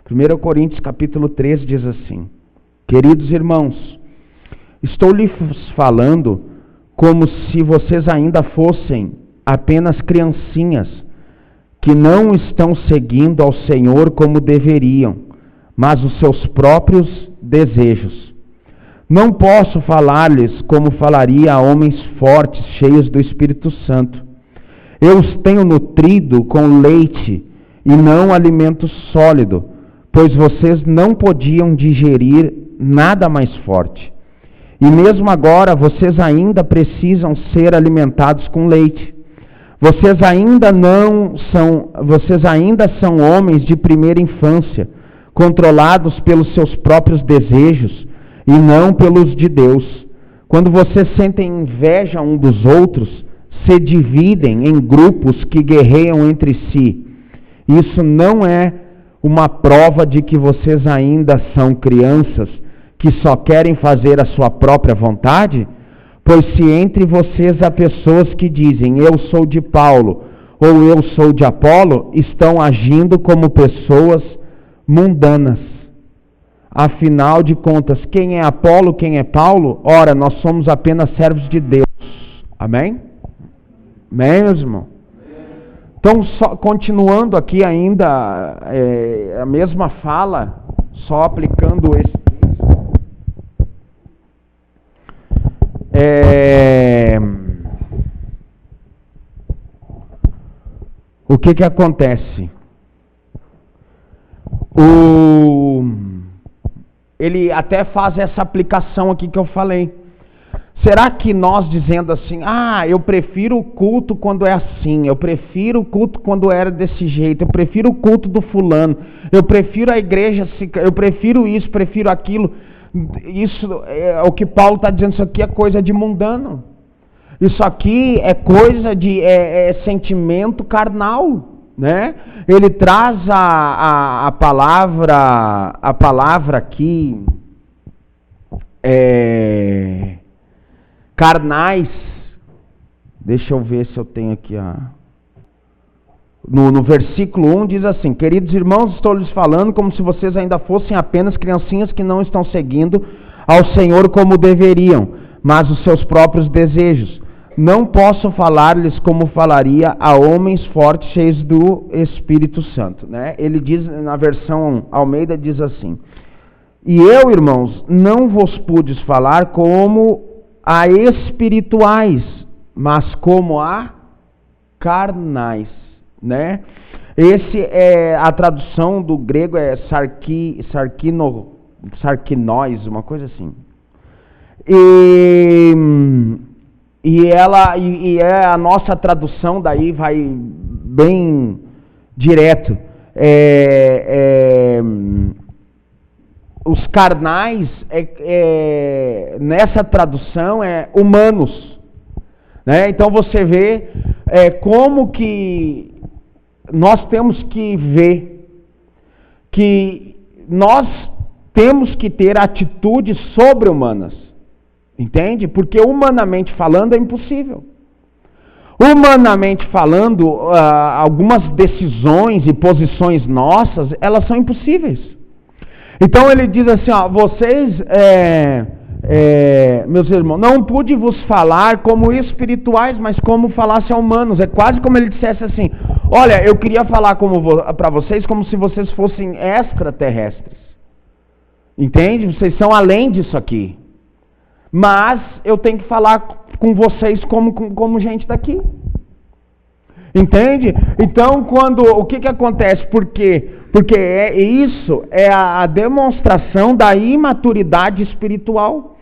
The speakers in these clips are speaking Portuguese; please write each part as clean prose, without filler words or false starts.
1 Coríntios capítulo 3 diz assim: queridos irmãos, estou lhes falando como se vocês ainda fossem apenas criancinhas, que não estão seguindo ao Senhor como deveriam, mas os seus próprios desejos. Não posso falar-lhes como falaria a homens fortes, cheios do Espírito Santo. Eu os tenho nutrido com leite e não alimento sólido, pois vocês não podiam digerir nada mais forte. E mesmo agora vocês ainda precisam ser alimentados com leite. Vocês ainda são homens de primeira infância, controlados pelos seus próprios desejos e não pelos de Deus. Quando vocês sentem inveja um dos outros, se dividem em grupos que guerreiam entre si. Isso não é uma prova de que vocês ainda são crianças que só querem fazer a sua própria vontade? Pois se entre vocês há pessoas que dizem, eu sou de Paulo, ou eu sou de Apolo, estão agindo como pessoas mundanas. Afinal de contas, quem é Apolo, quem é Paulo? Ora, nós somos apenas servos de Deus. Amém? Amém, meus irmãos? Então, continuando aqui ainda, a mesma fala, só aplicando esse. O que acontece? Ele até faz essa aplicação aqui que eu falei. Será que nós dizendo assim, eu prefiro o culto quando é assim, eu prefiro o culto quando era desse jeito, eu prefiro o culto do fulano, eu prefiro a igreja, eu prefiro isso, prefiro aquilo, isso é o que Paulo está dizendo, isso aqui é coisa de mundano, isso aqui é coisa de sentimento carnal, né? Ele traz a palavra aqui, carnais. Deixa eu ver se eu tenho aqui no versículo 1 diz assim: queridos irmãos, estou lhes falando como se vocês ainda fossem apenas criancinhas que não estão seguindo ao Senhor como deveriam, mas os seus próprios desejos. Não posso falar-lhes como falaria a homens fortes cheios do Espírito Santo, né? Ele diz, na versão Almeida, diz assim: e eu, irmãos, não vos pude falar como a espirituais, mas como a carnais, né? Esse é a tradução do grego, é sarkinós, uma coisa assim. E a nossa tradução daí vai bem direto. Os carnais, nessa tradução, humanos. Né? Então você vê como que nós temos que ver que nós temos que ter atitudes sobre-humanas. Entende? Porque humanamente falando é impossível. Humanamente falando, algumas decisões e posições nossas, elas são impossíveis. Então ele diz assim, vocês, meus irmãos, não pude vos falar como espirituais, mas como falasse a humanos. É quase como ele dissesse assim, olha, eu queria falar para vocês como se vocês fossem extraterrestres. Entende? Vocês são além disso aqui. Mas eu tenho que falar com vocês como gente daqui. Entende? Então, o que acontece? Por quê? Porque isso é a demonstração da imaturidade espiritual.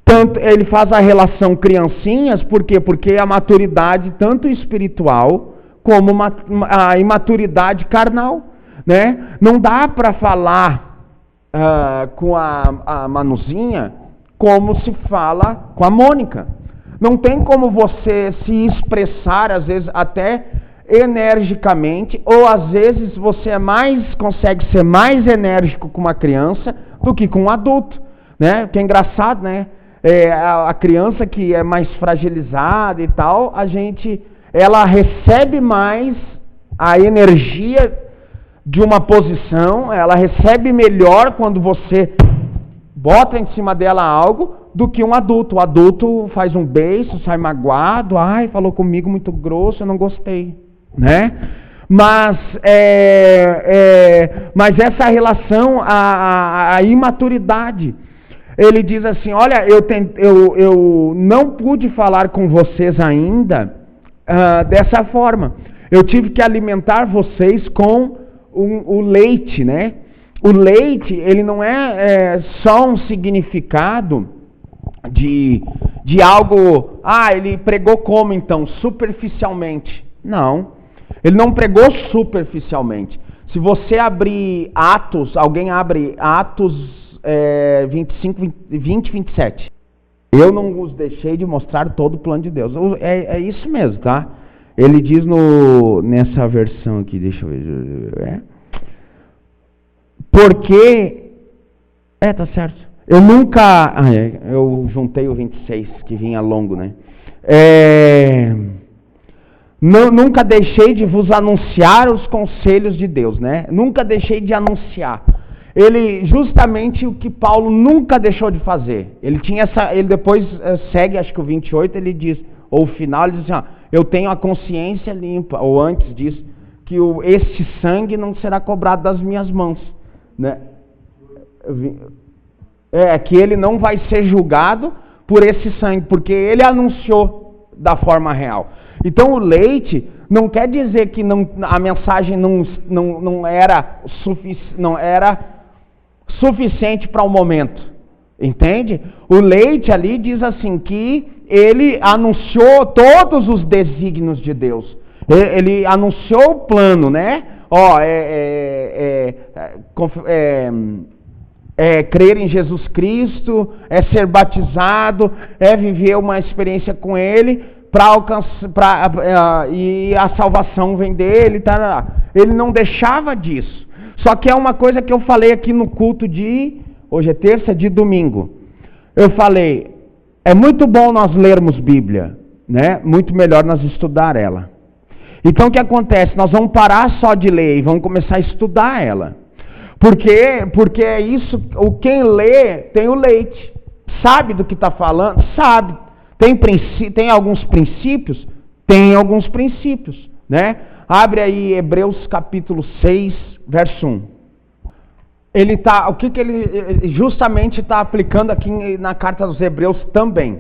Tanto ele faz a relação criancinhas, por quê? Porque a maturidade tanto espiritual como a imaturidade carnal, né? Não dá para falar com a Manuzinha como se fala com a Mônica. Não tem como você se expressar, às vezes, até energicamente, ou às vezes você consegue ser mais enérgico com uma criança do que com um adulto, né? Que é engraçado, né? A criança que é mais fragilizada e tal, ela recebe mais a energia de uma posição, ela recebe melhor quando você bota em cima dela algo do que um adulto. O adulto faz um beijo, sai magoado, ai, falou comigo muito grosso, eu não gostei, né? Mas essa relação à imaturidade, ele diz assim, olha, eu não pude falar com vocês ainda dessa forma. Eu tive que alimentar vocês com o leite, né? O leite, ele não é só um significado de algo, ele pregou como então? Superficialmente. Não, ele não pregou superficialmente. Se você abrir Atos, alguém abre Atos 20, 27. Eu não os deixei de mostrar todo o plano de Deus. É isso mesmo, tá? Ele diz nessa versão aqui, deixa eu ver. Porque, tá certo. Eu nunca, eu juntei o 26, que vinha longo, né? Nunca deixei de vos anunciar os conselhos de Deus, né? Nunca deixei de anunciar. Ele, justamente o que Paulo nunca deixou de fazer. Ele depois segue, acho que o 28, ele diz, ou o final, ele diz assim, eu tenho a consciência limpa, ou antes disso, que este sangue não será cobrado das minhas mãos, né? Que ele não vai ser julgado por esse sangue, porque ele anunciou da forma real. Então o leite não quer dizer que a mensagem não era suficiente para o momento, entende? O leite ali diz assim que ele anunciou todos os desígnios de Deus, ele anunciou o plano, né? Crer em Jesus Cristo, ser batizado, viver uma experiência com Ele, e a salvação vem dele, tá? Ele não deixava disso. Só que é uma coisa que eu falei aqui no culto hoje é terça, de domingo. Eu falei, é muito bom nós lermos Bíblia, né? Muito melhor nós estudar ela. Então o que acontece? Nós vamos parar só de ler e vamos começar a estudar ela. Porque é isso, quem lê tem o leite. Sabe do que está falando? Sabe. Tem alguns princípios? Tem alguns princípios, né? Abre aí Hebreus capítulo 6, verso 1. O que ele justamente está aplicando aqui na carta dos Hebreus também.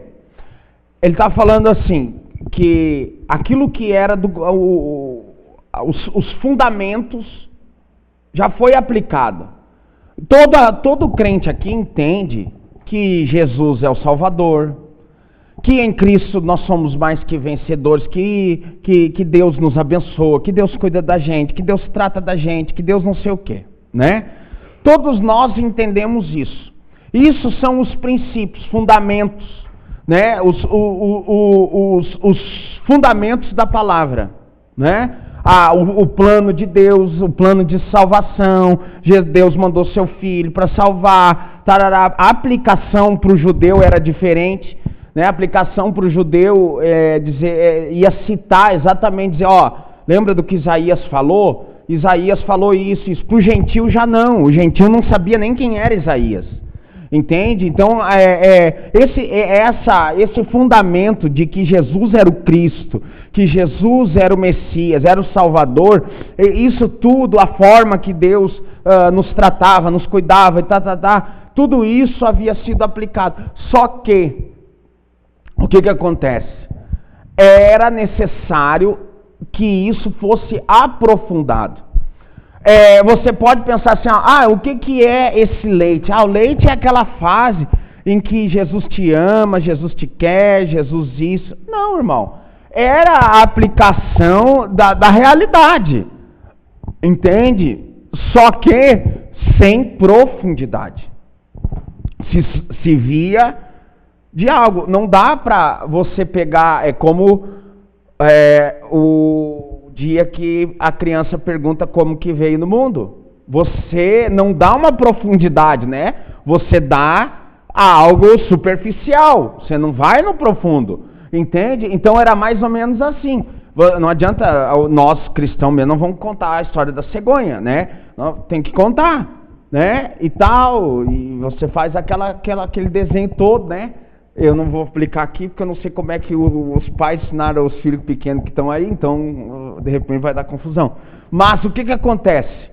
Ele está falando assim, que aquilo que era os fundamentos já foi aplicado. Todo crente aqui entende que Jesus é o Salvador, que em Cristo nós somos mais que vencedores, que Deus nos abençoa, que Deus cuida da gente, que Deus trata da gente, que Deus não sei o quê, né? Todos nós entendemos isso. Isso são os princípios, fundamentos, né? Os fundamentos da palavra, né? O plano de Deus, o plano de salvação, Deus mandou seu filho para salvar, tarará. A aplicação para o judeu era diferente, né? A aplicação para o judeu ia citar exatamente, dizer, lembra do que Isaías falou? Isaías falou isso. Para o gentio já não, o gentio não sabia nem quem era Isaías, entende? Então, esse fundamento de que Jesus era o Cristo, que Jesus era o Messias, era o Salvador, isso tudo, a forma que Deus nos tratava, nos cuidava, tudo isso havia sido aplicado. Só que, o que acontece? Era necessário que isso fosse aprofundado. Você pode pensar assim, o que é esse leite? O leite é aquela fase em que Jesus te ama, Jesus te quer, Jesus isso. Não, irmão. Era a aplicação da realidade. Entende? Só que sem profundidade. Se via de algo. Não dá para você pegar, como o dia que a criança pergunta como que veio no mundo. Você não dá uma profundidade, né? Você dá algo superficial. Você não vai no profundo. Entende? Então era mais ou menos assim. Não adianta, nós cristãos mesmo não vamos contar a história da cegonha, né? Tem que contar, né? E tal, e você faz aquele desenho todo, né? Eu não vou explicar aqui porque eu não sei como é que os pais ensinaram os filhos pequenos que estão aí, então de repente vai dar confusão. Mas o que acontece?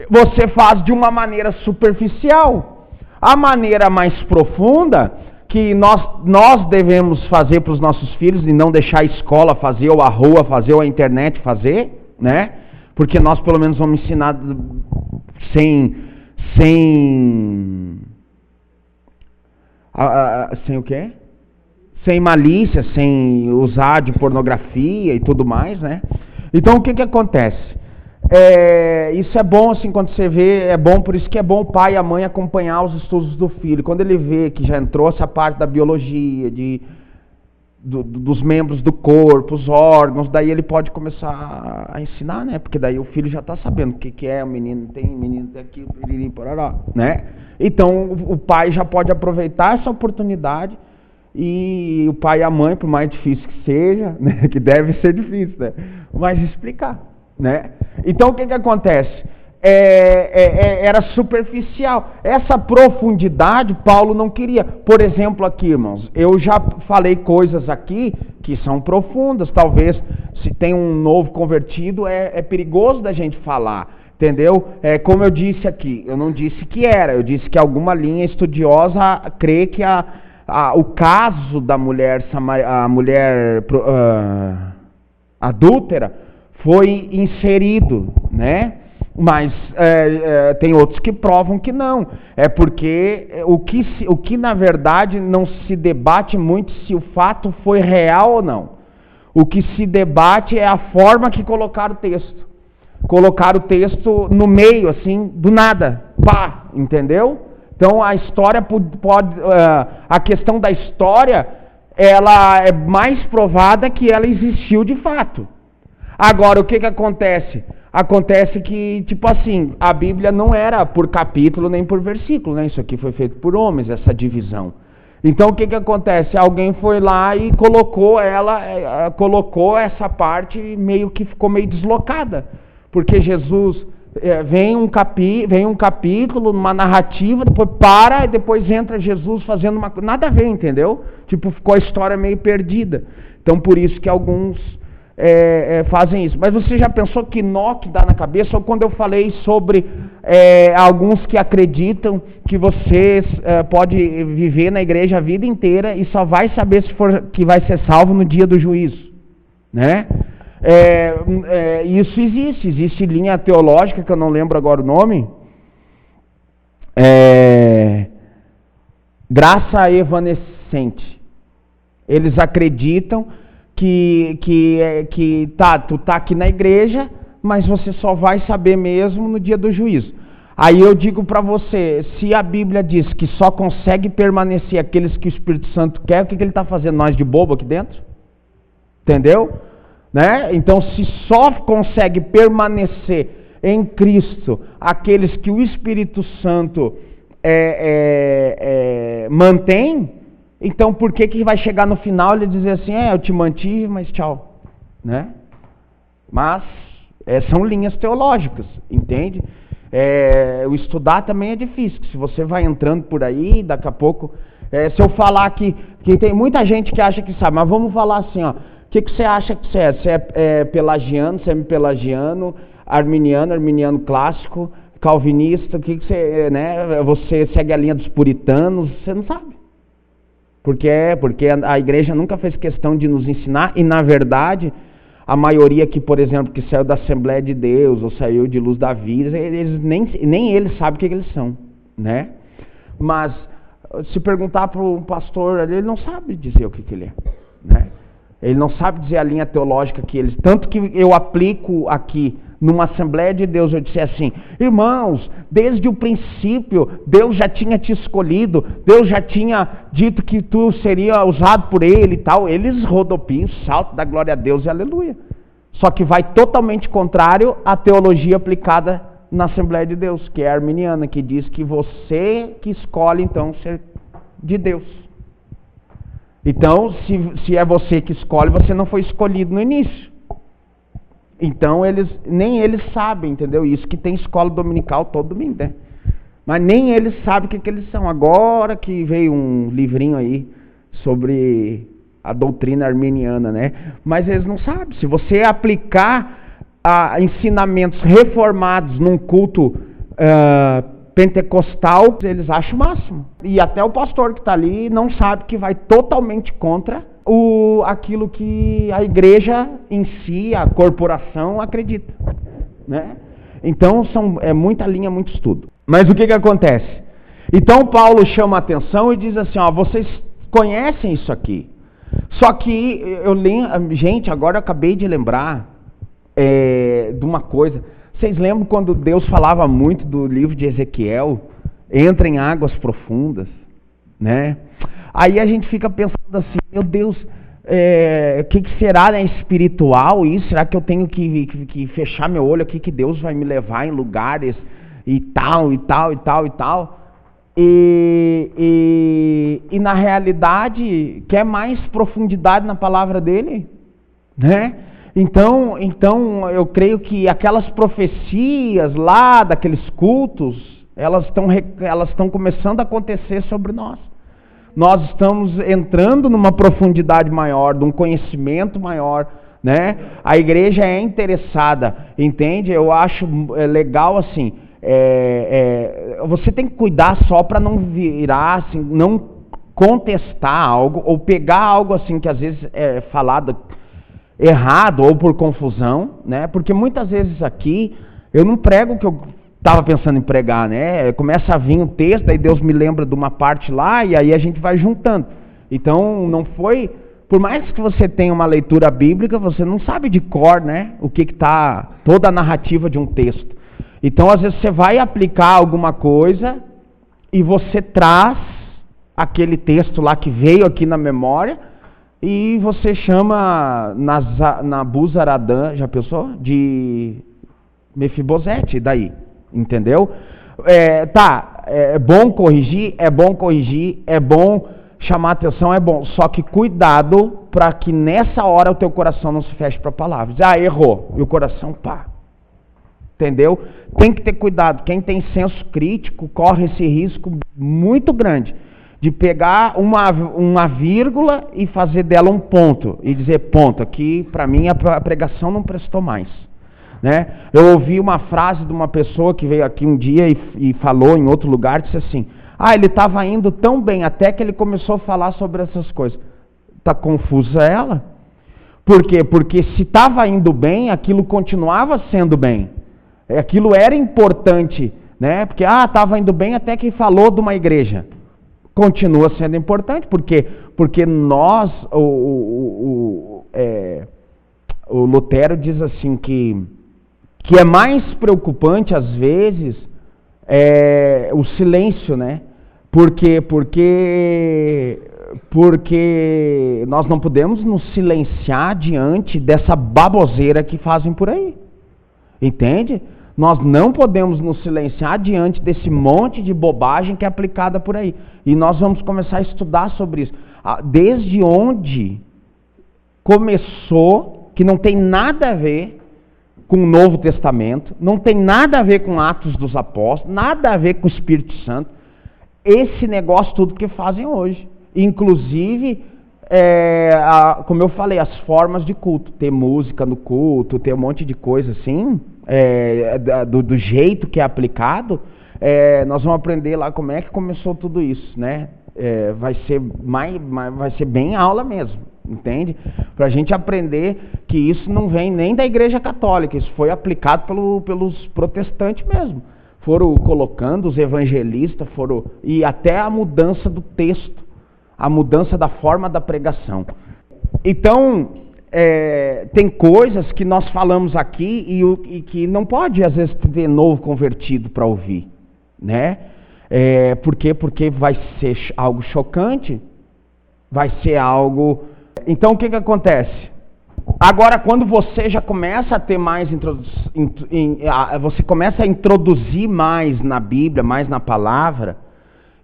Você faz de uma maneira superficial. A maneira mais profunda que nós devemos fazer para os nossos filhos e não deixar a escola fazer, ou a rua fazer, ou a internet fazer, né? Porque nós pelo menos vamos ensinar sem o quê? Sem malícia, sem usar de pornografia e tudo mais, né? Então o que acontece? Isso é bom, assim, quando você vê, é bom, por isso que é bom o pai e a mãe acompanhar os estudos do filho. Quando ele vê que já entrou essa parte da biologia, dos membros do corpo, os órgãos, daí ele pode começar a ensinar, né? Porque daí o filho já está sabendo o que é, o menino tem aquilo, piriri, pororó, né? Então o pai já pode aproveitar essa oportunidade, e o pai e a mãe, por mais difícil que seja, né? Que deve ser difícil, né? Mas explicar. Né? Então o que acontece? Era superficial. Essa profundidade Paulo não queria. Por exemplo, aqui, irmãos, eu já falei coisas aqui que são profundas. Talvez, se tem um novo convertido, é perigoso da gente falar. Entendeu? Como eu disse aqui, eu não disse que era, eu disse que alguma linha estudiosa crê que o caso da mulher, a mulher adúltera foi inserido, né? Mas tem outros que provam que não. É porque o que na verdade não se debate muito se o fato foi real ou não. O que se debate é a forma que colocaram o texto. Colocaram o texto no meio, assim, do nada. Pá, entendeu? Então a história a questão da história, ela é mais provada que ela existiu de fato. Agora, o que acontece? Acontece que, tipo assim, a Bíblia não era por capítulo nem por versículo, né? Isso aqui foi feito por homens, essa divisão. Então, o que acontece? Alguém foi lá e colocou essa parte meio que ficou meio deslocada. Porque Jesus vem um capítulo, uma narrativa, depois para e depois entra Jesus fazendo uma coisa. Nada a ver, entendeu? Tipo, ficou a história meio perdida. Então, por isso que alguns fazem isso. Mas você já pensou que nó que dá na cabeça? Ou quando eu falei sobre alguns que acreditam que você pode viver na igreja a vida inteira e só vai saber que vai ser salvo no dia do juízo, né? Isso existe linha teológica que eu não lembro agora o nome, graça evanescente. Eles acreditam tu tá aqui na igreja, mas você só vai saber mesmo no dia do juízo. Aí eu digo para você, se a Bíblia diz que só consegue permanecer aqueles que o Espírito Santo quer, o que ele está fazendo nós de bobo aqui dentro? Entendeu? Né? Então, se só consegue permanecer em Cristo aqueles que o Espírito Santo mantém, então por que vai chegar no final e dizer assim, eu te mantive, mas tchau, né? Mas são linhas teológicas, entende? O estudar também é difícil, se você vai entrando por aí, daqui a pouco, se eu falar que tem muita gente que acha que sabe, mas vamos falar assim, ó, o que você acha que você é? Você é pelagiano, semi-pelagiano, arminiano clássico, calvinista, o que você é, né? Você segue a linha dos puritanos, você não sabe. Porque a igreja nunca fez questão de nos ensinar, e na verdade, a maioria que, por exemplo, que saiu da Assembleia de Deus, ou saiu de Luz da Vida, nem eles sabem o que eles são, né? Mas, se perguntar para um pastor, ele não sabe dizer o que ele é, né? Ele não sabe dizer a linha teológica que eles... Tanto que eu aplico aqui, numa Assembleia de Deus, eu disse assim, irmãos, desde o princípio, Deus já tinha te escolhido, Deus já tinha dito que tu seria usado por Ele e tal. Eles rodopiam, salto da glória a Deus e aleluia. Só que vai totalmente contrário à teologia aplicada na Assembleia de Deus, que é a arminiana, que diz que você que escolhe, então, ser de Deus. Então, se é você que escolhe, você não foi escolhido no início, Então nem eles sabem, entendeu? Isso que tem escola dominical todo domingo, né? Mas nem eles sabem o que eles são. Agora que veio um livrinho aí sobre a doutrina arminiana, né? Mas eles não sabem. Se você aplicar ensinamentos reformados num culto pentecostal, eles acham o máximo. E até o pastor que está ali não sabe que vai totalmente contra aquilo que a igreja em si, a corporação, acredita, né? Então é muita linha, muito estudo. Mas o que acontece? Então Paulo chama a atenção e diz assim, ó, vocês conhecem isso aqui. Só que gente, agora eu acabei de lembrar de uma coisa. Vocês lembram quando Deus falava muito do livro de Ezequiel? Entra em águas profundas, né? Aí a gente fica pensando assim, meu Deus, o que será, né, espiritual isso? Será que eu tenho que fechar meu olho aqui, que Deus vai me levar em lugares e tal, e tal, e tal, e tal? E na realidade, quer mais profundidade na palavra dele, né? Então eu creio que aquelas profecias lá daqueles cultos, elas estão começando a acontecer sobre nós. Nós estamos entrando numa profundidade maior, de um conhecimento maior, né? A igreja é interessada, entende? Eu acho legal assim. Você tem que cuidar só para não virar, assim, não contestar algo ou pegar algo assim que às vezes é falado errado ou por confusão, né? Porque muitas vezes aqui eu não prego o que eu estava pensando em pregar, né? Começa a vir um texto, aí Deus me lembra de uma parte lá e aí a gente vai juntando. Então não foi, por mais que você tenha uma leitura bíblica, você não sabe de cor, né? O que está toda a narrativa de um texto. Então às vezes você vai aplicar alguma coisa e você traz aquele texto lá que veio aqui na memória e você chama Nabuzaradã, já pensou? De Mefibosete, daí, entendeu? É bom corrigir, é bom chamar atenção, é bom, só que cuidado para que nessa hora o teu coração não se feche para a palavra. Errou, e o coração, pá. Entendeu? Tem que ter cuidado. Quem tem senso crítico corre esse risco muito grande de pegar uma vírgula e fazer dela um ponto e dizer ponto. Aqui, para mim, a pregação não prestou mais, né? Eu ouvi uma frase de uma pessoa que veio aqui um dia e falou em outro lugar, disse assim, ele estava indo tão bem até que ele começou a falar sobre essas coisas. Está confusa ela? Por quê? Porque se estava indo bem, aquilo continuava sendo bem. Aquilo era importante, né? Porque, estava indo bem até que falou de uma igreja. Continua sendo importante, porque nós, o Lutero diz assim que é mais preocupante às vezes o silêncio, né? Porque nós não podemos nos silenciar diante dessa baboseira que fazem por aí, entende? Nós não podemos nos silenciar diante desse monte de bobagem que é aplicada por aí. E nós vamos começar a estudar sobre isso. Desde onde começou, que não tem nada a ver com o Novo Testamento, não tem nada a ver com Atos dos Apóstolos, nada a ver com o Espírito Santo, esse negócio tudo que fazem hoje. Inclusive, como eu falei, as formas de culto, ter música no culto, ter um monte de coisa assim, do jeito que é aplicado, nós vamos aprender lá como é que começou tudo isso, né? Vai ser bem aula mesmo, entende? Para a gente aprender que isso não vem nem da Igreja Católica, isso foi aplicado pelos protestantes mesmo. Foram colocando os evangelistas, e até a mudança do texto, a mudança da forma da pregação. Então, tem coisas que nós falamos aqui e que não pode, às vezes, ter novo convertido para ouvir, né? Por quê? Porque vai ser algo chocante, vai ser algo... Então, o que acontece? Agora, quando você já começa a ter mais... você começa a introduzir mais na Bíblia, mais na palavra,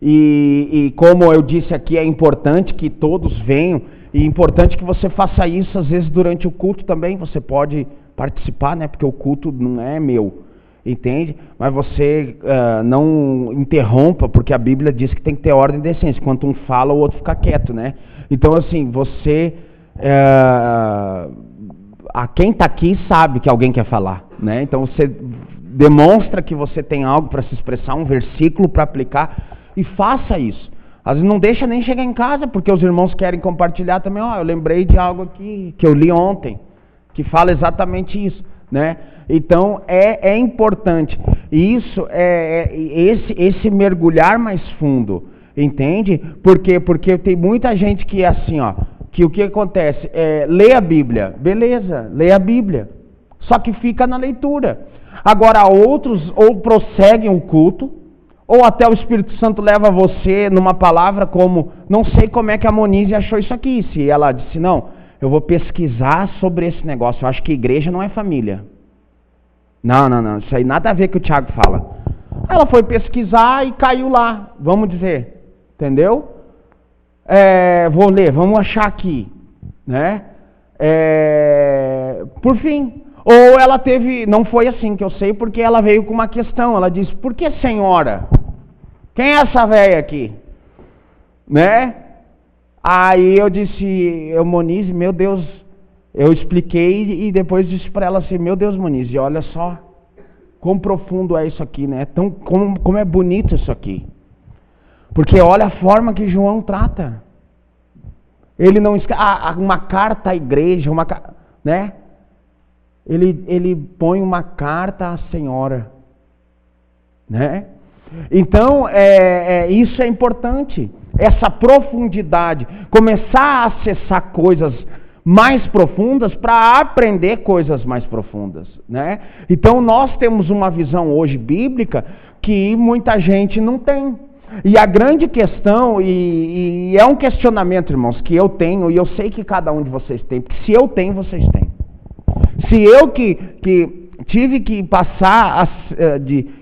e como eu disse aqui, é importante que todos venham, e é importante que você faça isso, às vezes, durante o culto também. Você pode participar, né? Porque o culto não é meu, entende? Mas você não interrompa, porque a Bíblia diz que tem que ter ordem e decência. Enquanto um fala, o outro fica quieto, né? Então, assim, você... quem está aqui sabe que alguém quer falar, né? Então, você demonstra que você tem algo para se expressar, um versículo para aplicar, e faça isso. Às vezes não deixa nem chegar em casa, porque os irmãos querem compartilhar também. Eu lembrei de algo aqui que eu li ontem, que fala exatamente isso, né? Então, é importante. E isso esse mergulhar mais fundo, entende? Por quê? Porque tem muita gente que é assim, que o que acontece? Lê a Bíblia, beleza, lê a Bíblia, só que fica na leitura. Agora, outros ou prosseguem o culto, ou até o Espírito Santo leva você numa palavra como, não sei como é que a Monize achou isso aqui, se ela disse, não, eu vou pesquisar sobre esse negócio, eu acho que igreja não é família. Não, isso aí nada a ver com o que o Tiago fala. Ela foi pesquisar e caiu lá, vamos dizer, entendeu? Vou ler, vamos achar aqui, né? Por fim, ou ela teve, não foi assim que eu sei, porque ela veio com uma questão, ela disse, por que senhora? Quem é essa velha aqui? Né? Aí eu disse, Monize, meu Deus, eu expliquei e depois disse para ela assim, meu Deus, Monize, olha só, quão profundo é isso aqui, né? Como é bonito isso aqui. Porque olha a forma que João trata. Ele não escreve uma carta à igreja, né? Ele põe uma carta à Senhora, né? Então, isso é importante, essa profundidade, começar a acessar coisas mais profundas para aprender coisas mais profundas, né? Então, nós temos uma visão hoje bíblica que muita gente não tem. E a grande questão, e é um questionamento, irmãos, que eu tenho, e eu sei que cada um de vocês tem, porque se eu tenho, vocês têm. Se eu que tive que passar,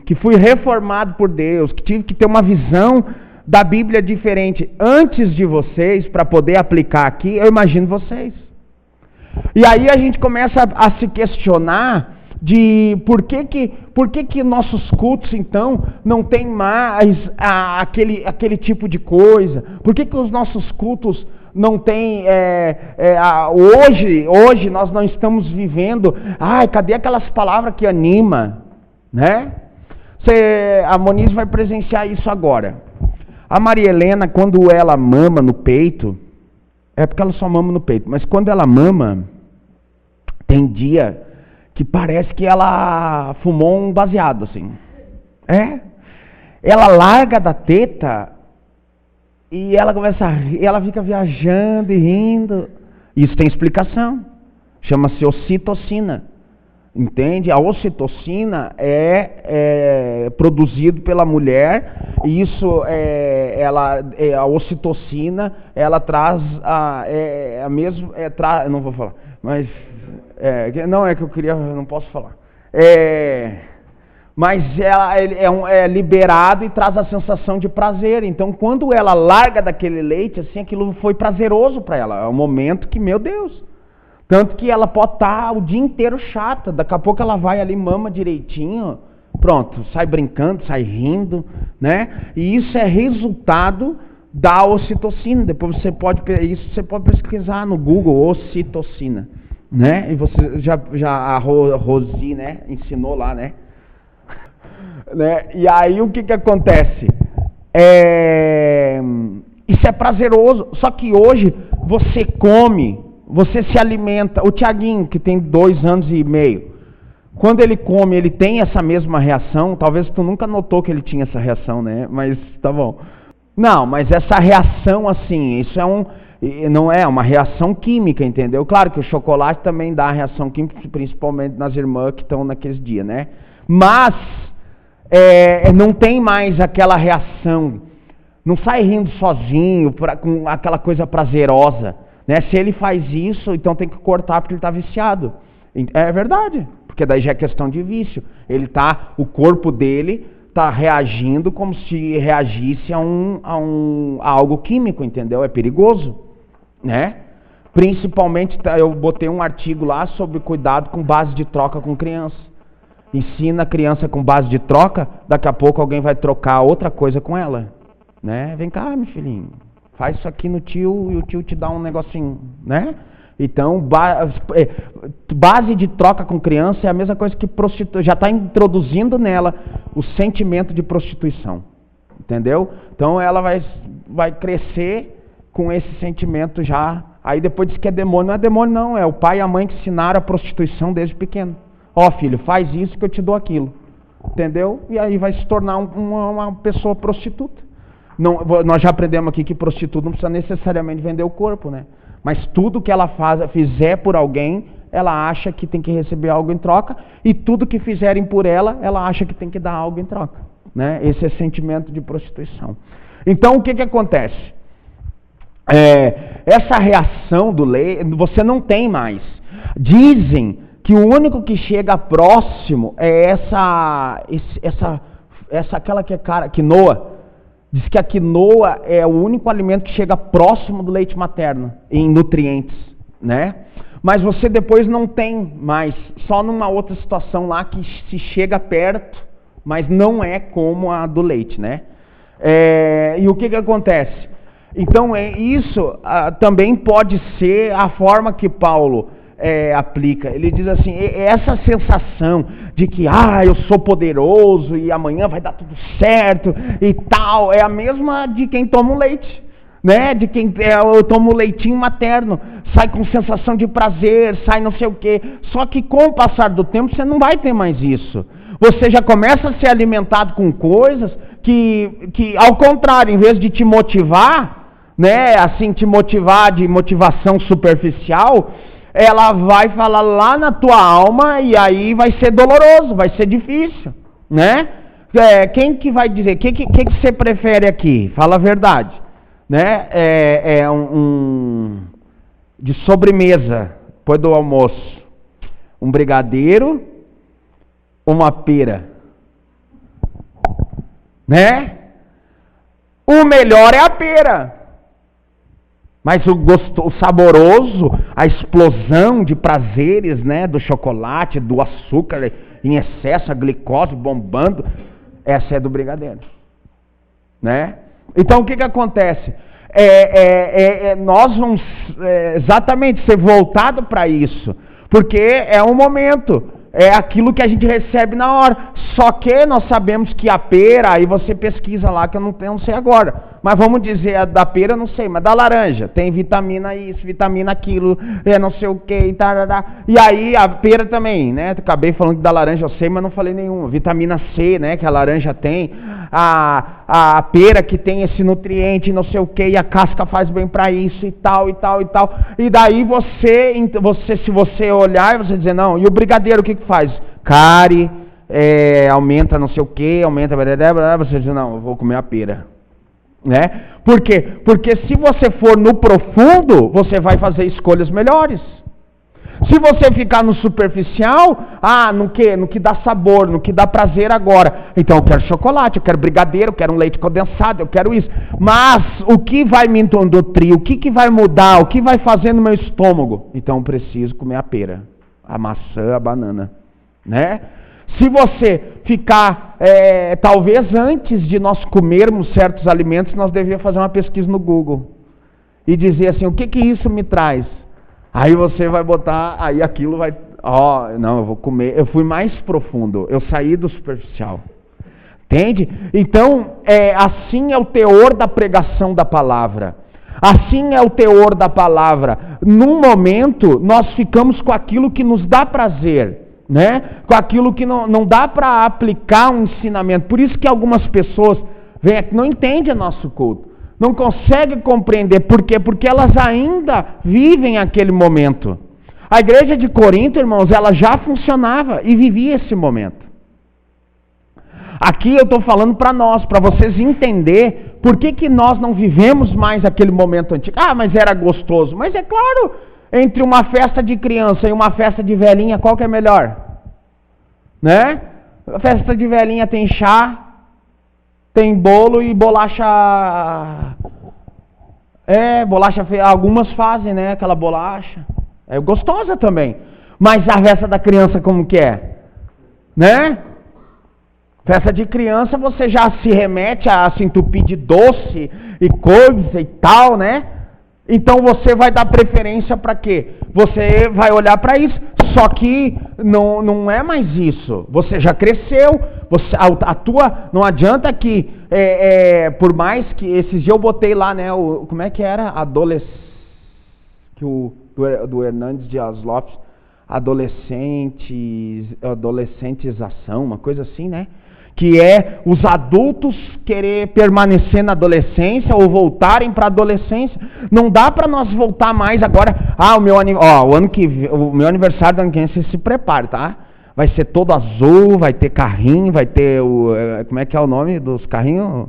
que fui reformado por Deus, que tive que ter uma visão da Bíblia diferente antes de vocês, para poder aplicar aqui, eu imagino vocês. E aí a gente começa a se questionar de por que nossos cultos, então, não tem mais aquele tipo de coisa? Por que os nossos cultos não tem, hoje nós não estamos vivendo, cadê aquelas palavras que animam, né? A Monize vai presenciar isso agora. A Maria Helena, quando ela mama no peito, é porque ela só mama no peito, mas quando ela mama, tem dia que parece que ela fumou um baseado, assim. Ela larga da teta e ela começa a rir, ela fica viajando e rindo. Isso tem explicação. Chama-se ocitocina. Entende? A ocitocina é produzido pela mulher, e isso a ocitocina, ela traz a mesma, não vou falar, mas não é que eu queria, não posso falar. Mas ela é liberado e traz a sensação de prazer. Então, quando ela larga daquele leite, assim, aquilo foi prazeroso para ela. É um momento que, meu Deus. Tanto que ela pode estar o dia inteiro chata. Daqui a pouco ela vai ali, mama direitinho. Pronto, sai brincando, sai rindo, né? E isso é resultado da ocitocina. Depois você pode pesquisar no Google, ocitocina, né? E você já a Rosi, né, ensinou lá, né? E aí o que acontece? Isso é prazeroso. Só que hoje você come, você se alimenta. O Tiaguinho, que tem 2 anos e meio, quando ele come, ele tem essa mesma reação. Talvez tu nunca notou que ele tinha essa reação, né? Mas tá bom. Não, mas essa reação assim, isso não é uma reação química, entendeu? Claro que o chocolate também dá reação química, principalmente nas irmãs que estão naqueles dias, né? Mas não tem mais aquela reação. Não sai rindo sozinho, com aquela coisa prazerosa, né? Se ele faz isso, então tem que cortar porque ele está viciado. É verdade, porque daí já é questão de vício. O corpo dele está reagindo como se reagisse a algo químico, entendeu? É perigoso, né? Principalmente, eu botei um artigo lá sobre cuidado com base de troca com criança. Ensina a criança com base de troca, daqui a pouco alguém vai trocar outra coisa com ela. Né? Vem cá, meu filhinho, faz isso aqui no tio e o tio te dá um negocinho, né? Então, base de troca com criança é a mesma coisa que já está introduzindo nela o sentimento de prostituição, entendeu? Então, ela vai crescer com esse sentimento já. Aí depois diz que é demônio. Não é demônio não, é o pai e a mãe que ensinaram a prostituição desde pequeno. Ó, filho, faz isso que eu te dou aquilo, entendeu? E aí vai se tornar uma pessoa prostituta. Não, nós já aprendemos aqui que prostituta não precisa necessariamente vender o corpo, né? Mas tudo que ela fizer por alguém, ela acha que tem que receber algo em troca, e tudo que fizerem por ela, ela acha que tem que dar algo em troca, né? Esse é sentimento de prostituição. Então, o que acontece? Essa reação do leite, você não tem mais. Dizem que o único que chega próximo é aquela que é quinoa. Diz que a quinoa é o único alimento que chega próximo do leite materno, em nutrientes, né? Mas você depois não tem mais, só numa outra situação lá que se chega perto, mas não é como a do leite, né? E o que acontece? Então, isso também pode ser a forma que Paulo aplica. Ele diz assim, essa sensação de que eu sou poderoso e amanhã vai dar tudo certo e tal, é a mesma de quem toma o leite, né? De quem eu tomo o leitinho materno, sai com sensação de prazer, sai não sei o quê. Só que com o passar do tempo você não vai ter mais isso. Você já começa a ser alimentado com coisas que ao contrário, em vez de te motivar, né, assim, te motivar de motivação superficial, ela vai falar lá na tua alma e aí vai ser doloroso, vai ser difícil, né? Quem que vai dizer? O que você prefere aqui? Fala a verdade, né? De sobremesa, depois do almoço, um brigadeiro, uma pera, né? O melhor é a pera. Mas o saboroso, a explosão de prazeres, né, do chocolate, do açúcar em excesso, a glicose bombando, essa é do brigadeiro, né? Então o que acontece? Nós vamos exatamente ser voltado para isso, porque é um momento, é aquilo que a gente recebe na hora. Só que nós sabemos que a pera, aí você pesquisa lá, que eu não sei agora. Mas vamos dizer, a da pera eu não sei, mas da laranja, tem vitamina isso, vitamina aquilo, não sei o que, e aí a pera também, né? Acabei falando que da laranja eu sei, mas não falei nenhuma. Vitamina C, né? Que a laranja tem, a pera que tem esse nutriente, não sei o que, e a casca faz bem para isso e tal, e tal, e tal. E daí você, se você olhar, você dizer, não, e o brigadeiro o que faz? Cárie, aumenta não sei o que, aumenta, você diz, não, eu vou comer a pera. Né? Por quê? Porque se você for no profundo, você vai fazer escolhas melhores. Se você ficar no superficial, no que dá sabor, no que dá prazer agora. Então eu quero chocolate, eu quero brigadeiro, eu quero um leite condensado, eu quero isso. Mas o que vai me nutrir, o que vai mudar, o que vai fazer no meu estômago? Então eu preciso comer a pera, a maçã, a banana, né? Se você ficar, talvez antes de nós comermos certos alimentos, nós devíamos fazer uma pesquisa no Google e dizer assim, o que isso me traz? Aí você vai botar, aí aquilo vai, não, eu vou comer, eu fui mais profundo, eu saí do superficial, entende? Então, assim é o teor da pregação da palavra. Assim é o teor da palavra. Num momento, nós ficamos com aquilo que nos dá prazer, né? Com aquilo que não dá para aplicar um ensinamento. Por isso que algumas pessoas vêm aqui, não entendem o nosso culto, não conseguem compreender. Por quê? Porque elas ainda vivem aquele momento. A igreja de Corinto, irmãos, ela já funcionava e vivia esse momento. Aqui eu estou falando para nós, para vocês entenderem por que nós não vivemos mais aquele momento antigo. Mas era gostoso. Mas é claro, entre uma festa de criança e uma festa de velhinha, qual que é melhor? Né? A festa de velhinha tem chá, tem bolo e bolacha Bolacha feia. Algumas fazem, né? Aquela bolacha. É gostosa também. Mas a festa da criança como que é? Né? Festa de criança você já se remete a se entupir de doce e coisa e tal, né? Então você vai dar preferência para quê? Você vai olhar para isso, só que não é mais isso. Você já cresceu, não adianta que, por mais que esses dias eu botei lá, né, como é que era? Do Hernandes Dias Lopes, adolescentização, uma coisa assim, né? Que é os adultos querer permanecer na adolescência ou voltarem para a adolescência. Não dá para nós voltar mais agora. O meu aniversário do ano que vem, você se prepare, tá? Vai ser todo azul, vai ter carrinho, vai ter como é que é o nome dos carrinhos?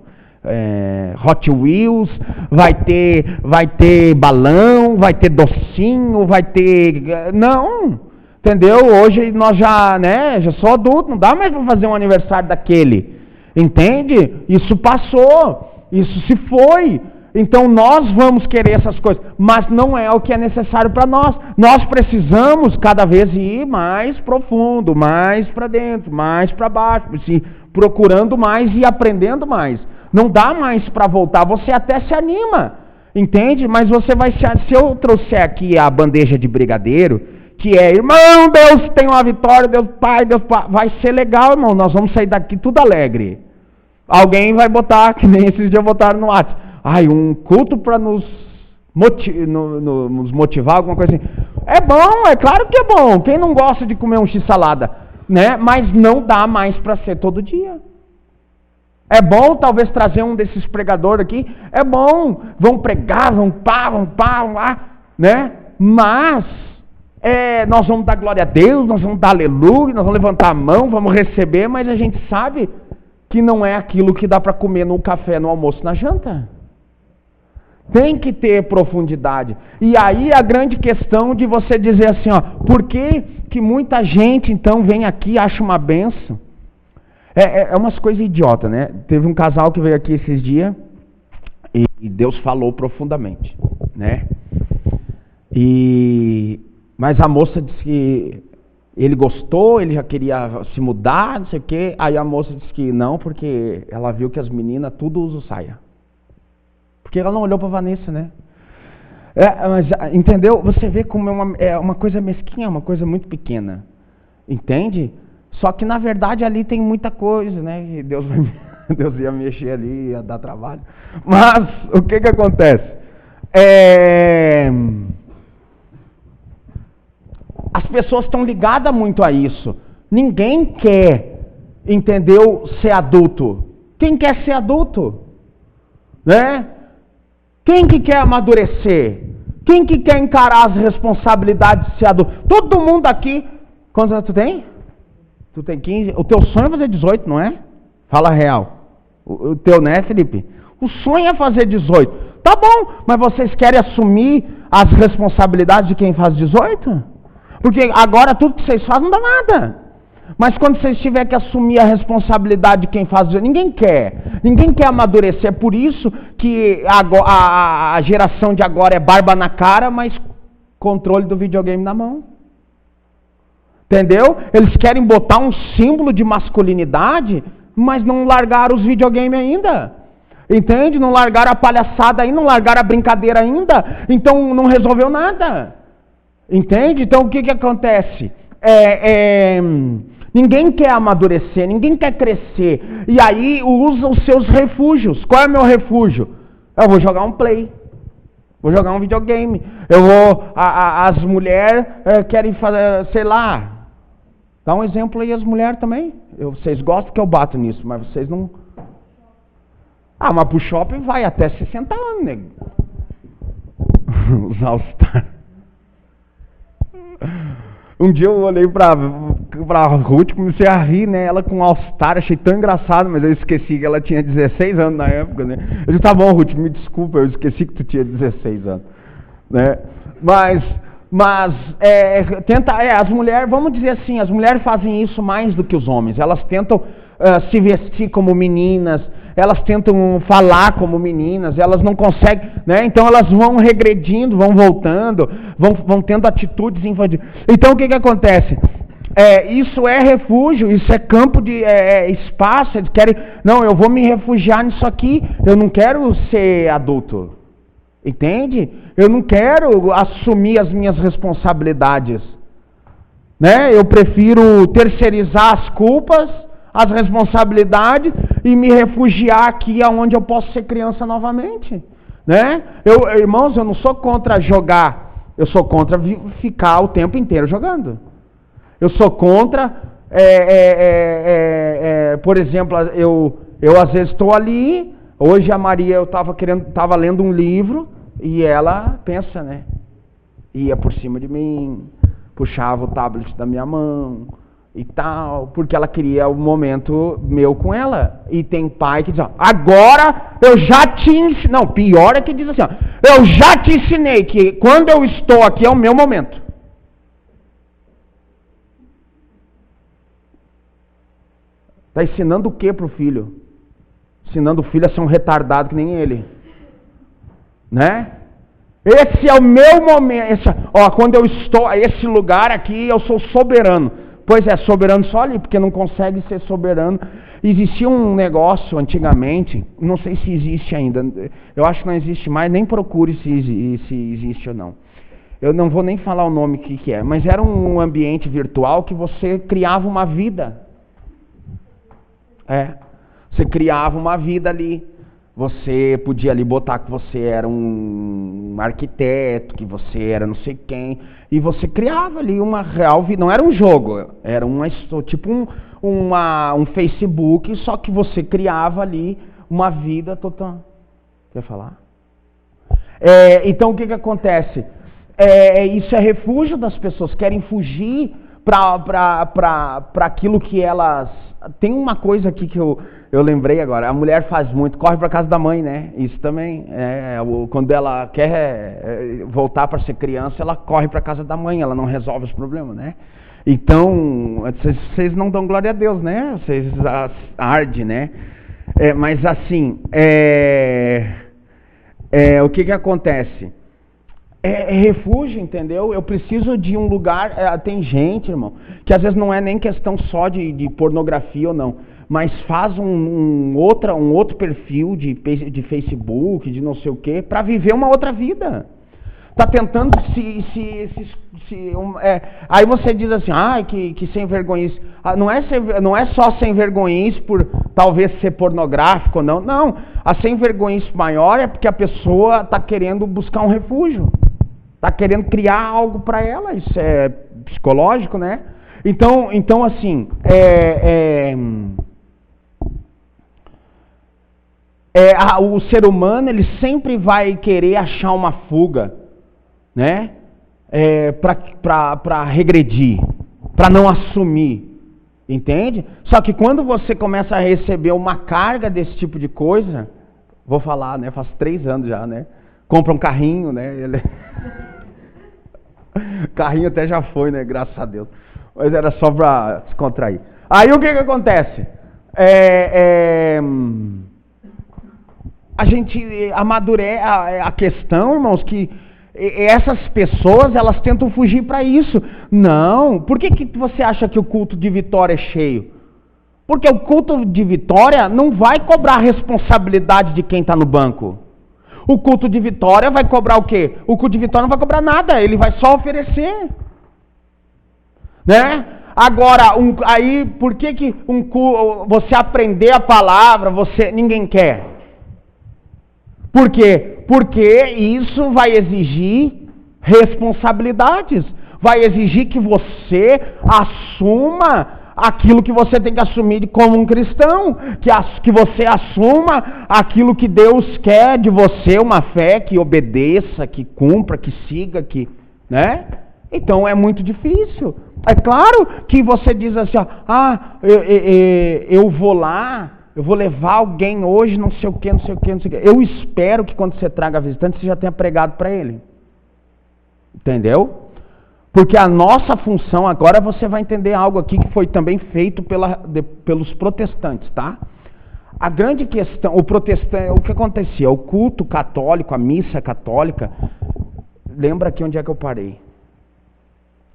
Hot Wheels, vai ter balão, vai ter docinho, vai ter... Não! Entendeu? Hoje nós já sou adulto, não dá mais para fazer um aniversário daquele. Entende? Isso passou, isso se foi. Então nós vamos querer essas coisas, mas não é o que é necessário para nós. Nós precisamos cada vez ir mais profundo, mais para dentro, mais para baixo, assim, procurando mais e aprendendo mais. Não dá mais para voltar, você até se anima, entende? Mas você vai se eu trouxer aqui a bandeja de brigadeiro, que irmão, Deus tem uma vitória, Deus Pai, vai ser legal, irmão, nós vamos sair daqui tudo alegre. Alguém vai botar, que nem esses dias botaram no WhatsApp, um culto para nos motivar, alguma coisa assim. É bom, é claro que é bom, quem não gosta de comer um x-salada, né? Mas não dá mais para ser todo dia. É bom talvez trazer um desses pregadores aqui, é bom, vão pregar, vão pá, né? Mas... nós vamos dar glória a Deus, nós vamos dar aleluia, nós vamos levantar a mão, vamos receber, mas a gente sabe que não é aquilo que dá para comer no café, no almoço, na janta. Tem que ter profundidade. E aí a grande questão de você dizer assim, por que muita gente então vem aqui, acha uma benção? É umas coisas idiotas, né? Teve um casal que veio aqui esses dias e Deus falou profundamente, né? Mas a moça disse que ele gostou, ele já queria se mudar, não sei o quê. Aí a moça disse que não, porque ela viu que as meninas tudo usam saia. Porque ela não olhou para a Vanessa, né? Mas, entendeu? Você vê como é uma coisa mesquinha, uma coisa muito pequena. Entende? Só que na verdade ali tem muita coisa, né? E Deus ia mexer ali, ia dar trabalho. Mas o que acontece? As pessoas estão ligadas muito a isso. Ninguém quer, entendeu, ser adulto. Quem quer ser adulto? Né? Quem que quer amadurecer? Quem que quer encarar as responsabilidades de ser adulto? Todo mundo aqui... Quantos anos tu tem? Tu tem 15? O teu sonho é fazer 18, não é? Fala real. O teu, né, Felipe? O sonho é fazer 18. Tá bom, mas vocês querem assumir as responsabilidades de quem faz 18? Porque agora tudo que vocês fazem não dá nada. Mas quando vocês tiverem que assumir a responsabilidade de quem faz, ninguém quer amadurecer. É por isso que a geração de agora é barba na cara, mas controle do videogame na mão. Entendeu? Eles querem botar um símbolo de masculinidade, mas não largaram os videogames ainda. Entende? Não largaram a palhaçada ainda, não largaram a brincadeira ainda. Então não resolveu nada. Entende? Então o que acontece? Ninguém quer amadurecer, ninguém quer crescer. E aí usa os seus refúgios. Qual é o meu refúgio? Eu vou jogar um play. Vou jogar um videogame. As mulheres querem fazer, sei lá. Dá um exemplo aí as mulheres também. Vocês gostam que eu bato nisso, mas vocês não... mas pro shopping vai até 60 anos, nego. Os All-Star. Um dia eu olhei pra Ruth, comecei a rir, né? Ela com All-Star, achei tão engraçado, mas eu esqueci que ela tinha 16 anos na época, né? Eu disse, tá bom, Ruth, me desculpa, eu esqueci que tu tinha 16 anos, né? Mas as mulheres, vamos dizer assim, as mulheres fazem isso mais do que os homens. Elas tentam se vestir como meninas, elas tentam falar como meninas, elas não conseguem, né? Então elas vão regredindo, vão voltando, vão tendo atitudes infantis. Então o que acontece? Isso é refúgio, isso é campo de espaço, eles querem, não, eu vou me refugiar nisso aqui, eu não quero ser adulto, entende? Eu não quero assumir as minhas responsabilidades, né? Eu prefiro terceirizar as culpas, as responsabilidades e me refugiar aqui onde eu posso ser criança novamente, né? Irmãos, eu não sou contra jogar, eu sou contra ficar o tempo inteiro jogando. Eu sou contra, por exemplo, eu às vezes estou ali, hoje a Maria, eu estava lendo um livro, e ela pensa, né? Ia por cima de mim, puxava o tablet da minha mão, e tal, porque ela queria o momento meu com ela. E tem pai que diz, ó, agora eu já te ensinei, não, pior é que diz assim, ó, eu já te ensinei que quando eu estou aqui é o meu momento. Está ensinando o que para o filho? Ensinando o filho a ser um retardado que nem ele. Né? Esse é o meu momento. Quando eu estou, esse lugar aqui, eu sou soberano. Pois é, soberano só ali, porque não consegue ser soberano. Existia um negócio antigamente, não sei se existe ainda, eu acho que não existe mais, nem procure se existe ou não. Eu não vou nem falar o nome que é, mas era um ambiente virtual que você criava uma vida. Você criava uma vida ali. Você podia ali botar que você era um arquiteto, que você era não sei quem, e você criava ali uma real vida. Não era um jogo, era tipo um Facebook, só que você criava ali uma vida total. Quer falar? Então o que acontece? Isso é refúgio das pessoas, querem fugir para aquilo que elas... Tem uma coisa aqui que eu lembrei agora, a mulher faz muito, corre para casa da mãe, né? Isso também, quando ela quer voltar para ser criança, ela corre para casa da mãe, ela não resolve os problemas, né? Então, vocês não dão glória a Deus, né? Vocês ardem, né? Mas assim, o que acontece? Refúgio, entendeu? Eu preciso de um lugar, tem gente, irmão, que às vezes não é nem questão só de pornografia ou não, mas faz um outro perfil de Facebook, de não sei o quê, para viver uma outra vida. Tá tentando aí você diz assim, que sem vergonhice. Não é só sem vergonhice por talvez ser pornográfico ou não. Não, a sem vergonhice maior é porque a pessoa está querendo buscar um refúgio. Está querendo criar algo para ela, isso é psicológico, né? Então assim, o ser humano, ele sempre vai querer achar uma fuga, né? Para regredir, para não assumir, entende? Só que quando você começa a receber uma carga desse tipo de coisa, vou falar, né? Faz 3 anos já, né? Compra um carrinho, né? Carrinho até já foi, né? Graças a Deus. Mas era só para descontrair. Aí o que acontece? A gente amadurece a questão, irmãos, que essas pessoas, elas tentam fugir para isso. Não. Por que você acha que o culto de Vitória é cheio? Porque o culto de Vitória não vai cobrar responsabilidade de quem está no banco. O culto de Vitória vai cobrar o quê? O culto de Vitória não vai cobrar nada, ele vai só oferecer. Né? Agora, aí, por que você aprender a palavra, ninguém quer? Por quê? Porque isso vai exigir responsabilidades, vai exigir que você assuma aquilo que você tem que assumir como um cristão, que você assuma aquilo que Deus quer de você, uma fé que obedeça, que cumpra, que siga, né? Então é muito difícil. É claro que você diz assim, eu vou lá, eu vou levar alguém hoje, não sei o que. Eu espero que quando você traga visitante, você já tenha pregado para ele. Entendeu? Porque a nossa função, agora você vai entender algo aqui que foi também feito pelos protestantes, tá? A grande questão, o protestante, o que acontecia? O culto católico, a missa católica, lembra aqui onde é que eu parei?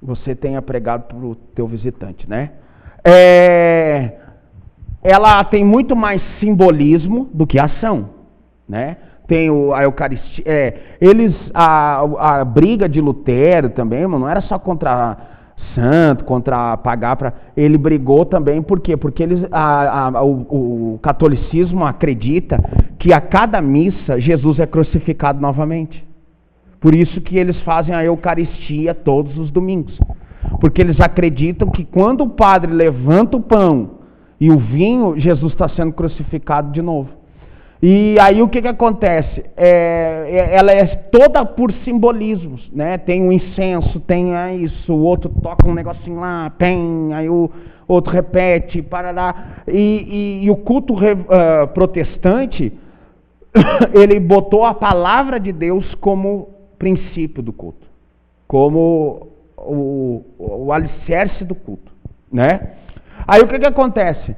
Você tenha pregado para o teu visitante, né? Ela tem muito mais simbolismo do que ação, né? Tem a Eucaristia, a briga de Lutero também, não era só contra santo, contra pagar para. Ele brigou também, por quê? Porque o catolicismo acredita que a cada missa Jesus é crucificado novamente. Por isso que eles fazem a Eucaristia todos os domingos. Porque eles acreditam que quando o padre levanta o pão e o vinho, Jesus está sendo crucificado de novo. E aí o que acontece? Ela é toda por simbolismos, né? Tem um incenso, tem isso, o outro toca um negocinho lá, tem, aí o outro repete, parará. E o culto protestante, ele botou a palavra de Deus como princípio do culto, como o alicerce do culto, né? Aí o que acontece?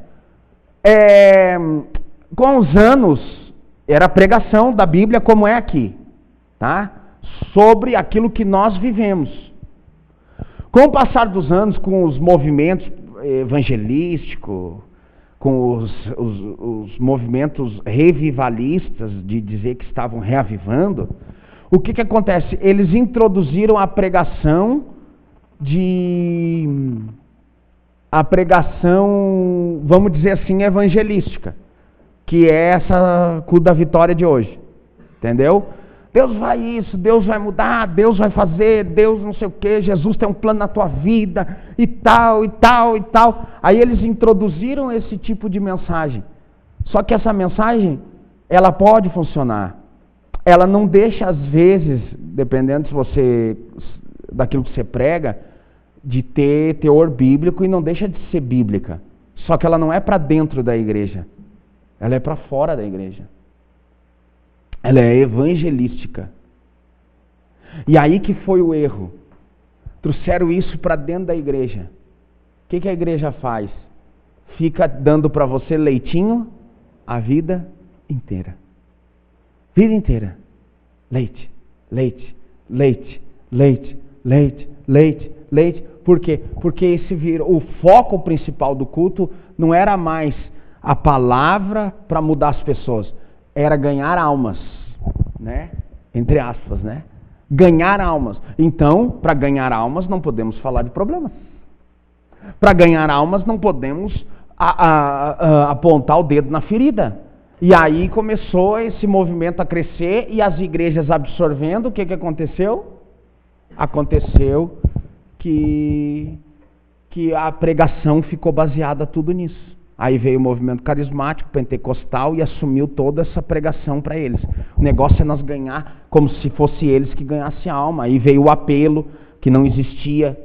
Com os anos, era a pregação da Bíblia como é aqui, tá? Sobre aquilo que nós vivemos. Com o passar dos anos, com os movimentos evangelísticos, com os movimentos revivalistas, de dizer que estavam reavivando, o que acontece? Eles introduziram a pregação, vamos dizer assim, evangelística, que é essa culto da vitória de hoje, entendeu? Deus vai isso, Deus vai mudar, Deus vai fazer, Deus não sei o que, Jesus tem um plano na tua vida, e tal, e tal, e tal. Aí eles introduziram esse tipo de mensagem. Só que essa mensagem, ela pode funcionar. Ela não deixa, às vezes, dependendo daquilo que você prega, de ter teor bíblico, e não deixa de ser bíblica. Só que ela não é para dentro da igreja. Ela é para fora da igreja. Ela é evangelística. E aí que foi o erro. Trouxeram isso para dentro da igreja. O que a igreja faz? Fica dando para você leitinho a vida inteira. Vida inteira. Leite, leite, leite, leite, leite, leite, leite. Por quê? Porque o foco principal do culto não era mais a palavra para mudar as pessoas, era ganhar almas, né? Entre aspas, né? Ganhar almas. Então, para ganhar almas, não podemos falar de problemas. Para ganhar almas, não podemos apontar o dedo na ferida. E aí começou esse movimento a crescer e as igrejas absorvendo. O que aconteceu? Aconteceu que a pregação ficou baseada tudo nisso. Aí veio o movimento carismático, pentecostal, e assumiu toda essa pregação para eles. O negócio é nós ganhar como se fosse eles que ganhassem a alma. Aí veio o apelo, que não existia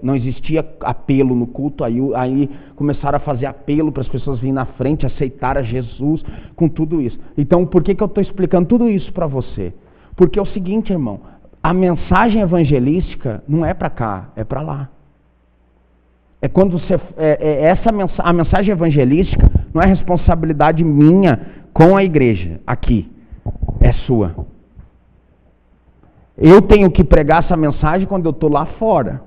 apelo no culto. Aí começaram a fazer apelo para as pessoas virem na frente, aceitar a Jesus com tudo isso. Então, por que eu estou explicando tudo isso para você? Porque é o seguinte, irmão, a mensagem evangelística não é para cá, é para lá. É quando você. A mensagem evangelística não é responsabilidade minha com a igreja, aqui. É sua. Eu tenho que pregar essa mensagem quando eu estou lá fora.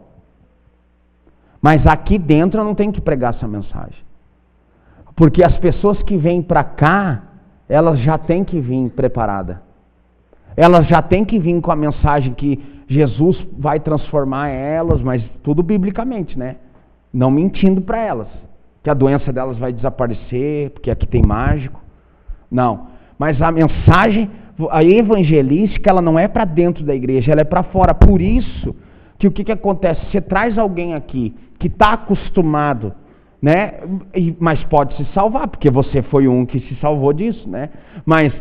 Mas aqui dentro eu não tenho que pregar essa mensagem. Porque as pessoas que vêm para cá, elas já têm que vir preparadas. Elas já têm que vir com a mensagem que Jesus vai transformar elas, mas tudo biblicamente, né? Não mentindo para elas, que a doença delas vai desaparecer, porque aqui tem mágico. Não, mas a mensagem, a evangelística, ela não é para dentro da igreja, ela é para fora. Por isso, que o que acontece? Você traz alguém aqui, que está acostumado, né? Mas pode se salvar, porque você foi um que se salvou disso, né? Mas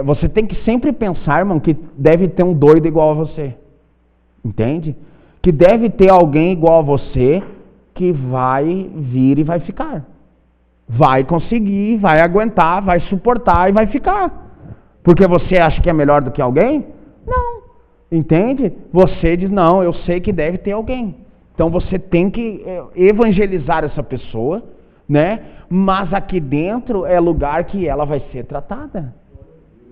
você tem que sempre pensar, irmão, que deve ter um doido igual a você. Entende? Que deve ter alguém igual a você que vai vir e vai ficar. Vai conseguir, vai aguentar, vai suportar e vai ficar. Porque você acha que é melhor do que alguém? Não. Entende? Você diz, não, eu sei que deve ter alguém. Então você tem que evangelizar essa pessoa, né? Mas aqui dentro é lugar que ela vai ser tratada.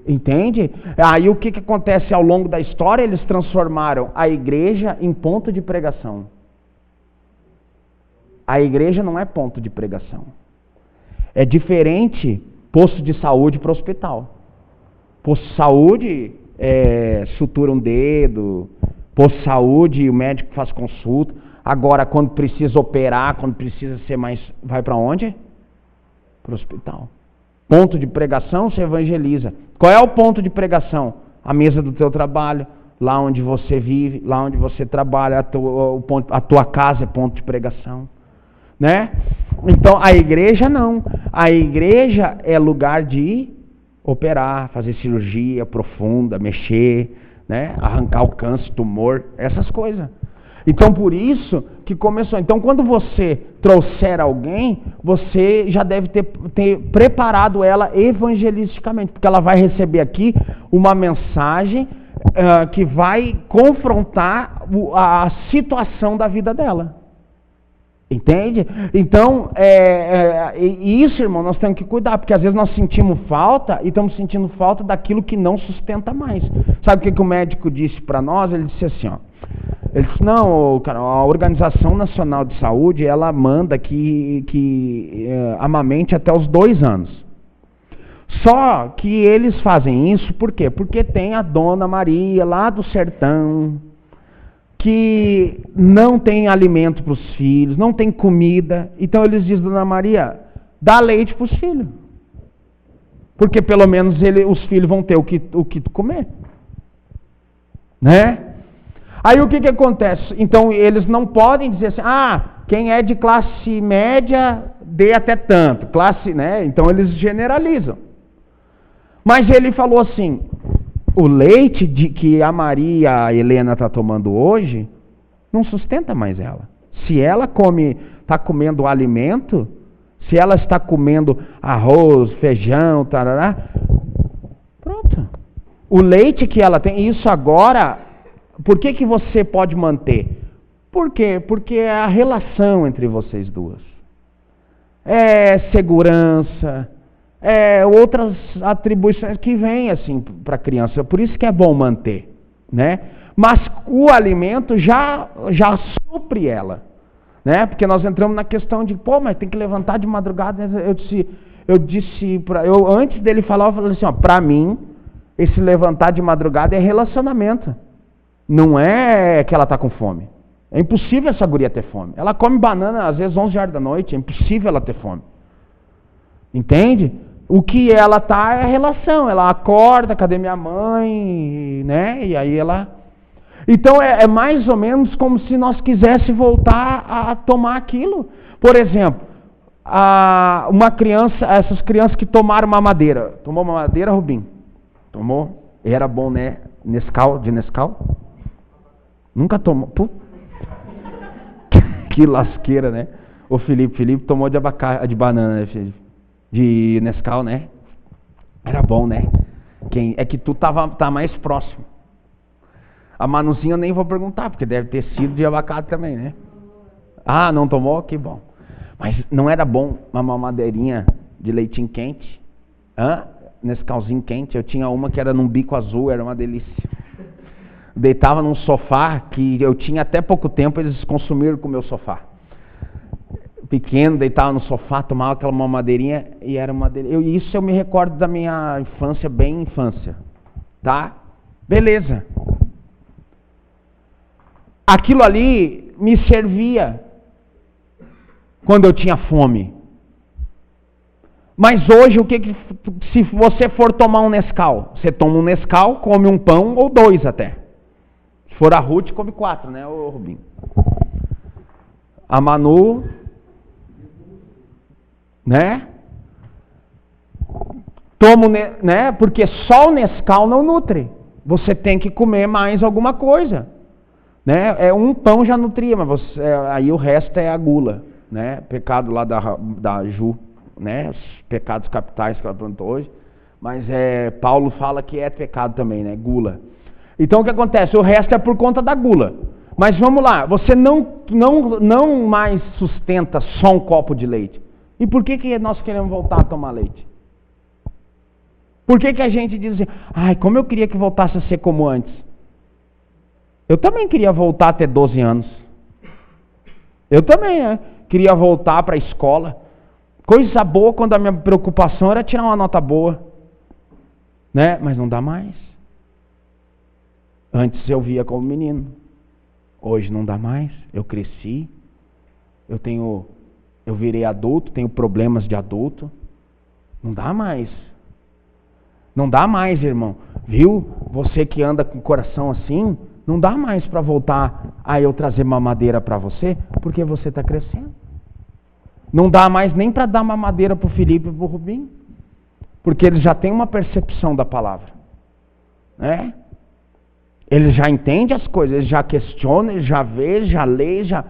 Entende? Aí o que acontece ao longo da história? Eles transformaram a igreja em ponto de pregação. A igreja não é ponto de pregação. É diferente posto de saúde para hospital. Posto de saúde, sutura um dedo. Posto de saúde, o médico faz consulta. Agora, quando precisa operar, quando precisa ser mais... Vai para onde? Para o hospital. Ponto de pregação, você evangeliza. Qual é o ponto de pregação? A mesa do teu trabalho, lá onde você vive, lá onde você trabalha, a tua casa é ponto de pregação. Né? Então, a igreja não. A igreja é lugar de operar, fazer cirurgia profunda, mexer, né? Arrancar o câncer, tumor, essas coisas. Então, por isso que começou. Então, quando você trouxer alguém, você já deve ter preparado ela evangelisticamente, porque ela vai receber aqui uma mensagem que vai confrontar a situação da vida dela. Entende? Então, isso, irmão, nós temos que cuidar, porque às vezes nós sentimos falta e estamos sentindo falta daquilo que não sustenta mais. Sabe o que o médico disse para nós? Ele disse assim, ó. Ele disse, não, cara, a Organização Nacional de Saúde, ela manda que amamente até os 2 anos. Só que eles fazem isso, por quê? Porque tem a Dona Maria lá do sertão, que não tem alimento para os filhos, não tem comida. Então eles dizem, Dona Maria, dá leite para os filhos. Porque pelo menos os filhos vão ter o que comer. Né? Aí o que acontece? Então eles não podem dizer assim, quem é de classe média, dê até tanto. Né? Então eles generalizam. Mas ele falou assim, o leite que a Maria e a Helena está tomando hoje, não sustenta mais ela. Se ela está comendo alimento, se ela está comendo arroz, feijão, tarará, pronto. O leite que ela tem, isso agora, por que você pode manter? Por quê? Porque é a relação entre vocês duas. É segurança, outras atribuições que vêm assim para a criança, por isso que é bom manter, né? Mas o alimento já supre ela, né? Porque nós entramos na questão de, mas tem que levantar de madrugada. Eu disse antes dele falar, eu falei assim, para mim, esse levantar de madrugada é relacionamento, não é que ela está com fome. É impossível essa guria ter fome. Ela come banana às vezes 11 horas da noite, é impossível ela ter fome. Entende? O que ela tá é a relação, ela acorda, cadê minha mãe, né? E aí ela... Então é mais ou menos como se nós quiséssemos voltar a tomar aquilo. Por exemplo, essas crianças que tomaram mamadeira. Tomou mamadeira, Rubim? Tomou? Era bom, né? De Nescau? Nunca tomou? Que lasqueira, né? O Felipe tomou de banana, né, Felipe? De Nescau, né? Era bom, né? É que tu tá mais próximo. A Manuzinha eu nem vou perguntar, porque deve ter sido de abacate também, né? Não tomou? Que bom. Mas não era bom uma mamadeirinha de leitinho quente? Nescauzinho quente? Eu tinha uma que era num bico azul, era uma delícia. Deitava num sofá que eu tinha até pouco tempo, eles consumiram com o meu sofá. Pequeno, deitava no sofá, tomava aquela mamadeirinha e era uma delícia. Isso eu me recordo da minha infância, bem infância. Tá? Beleza. Aquilo ali me servia quando eu tinha fome. Mas hoje, se você for tomar um Nescau, você toma um Nescau, come um pão ou 2 até. Se for a Ruth, come 4, né, ô Rubinho? A Manu, né? Tomo, né? Porque só o Nescau não nutre. Você tem que comer mais alguma coisa, né? Um pão já nutria, mas aí o resto é a gula, né? Pecado lá da Ju, né? Os pecados capitais que ela plantou hoje. Mas Paulo fala que é pecado também, né? Gula. Então o que acontece? O resto é por conta da gula. Mas vamos lá, você não mais sustenta só um copo de leite. E por que nós queremos voltar a tomar leite? Por que a gente diz assim, ai, como eu queria que voltasse a ser como antes? Eu também queria voltar a ter 12 anos. Eu também queria voltar para a escola. Coisa boa quando a minha preocupação era tirar uma nota boa. Né? Mas não dá mais. Antes eu via como menino. Hoje não dá mais. Eu cresci. Eu virei adulto, tenho problemas de adulto. Não dá mais. Não dá mais, irmão. Viu? Você que anda com o coração assim, não dá mais para voltar a eu trazer mamadeira para você, porque você está crescendo. Não dá mais nem para dar mamadeira para o Felipe e para o Rubinho, porque eles já têm uma percepção da palavra. Né? Ele já entende as coisas, ele já questiona, ele já vê, já lê, já...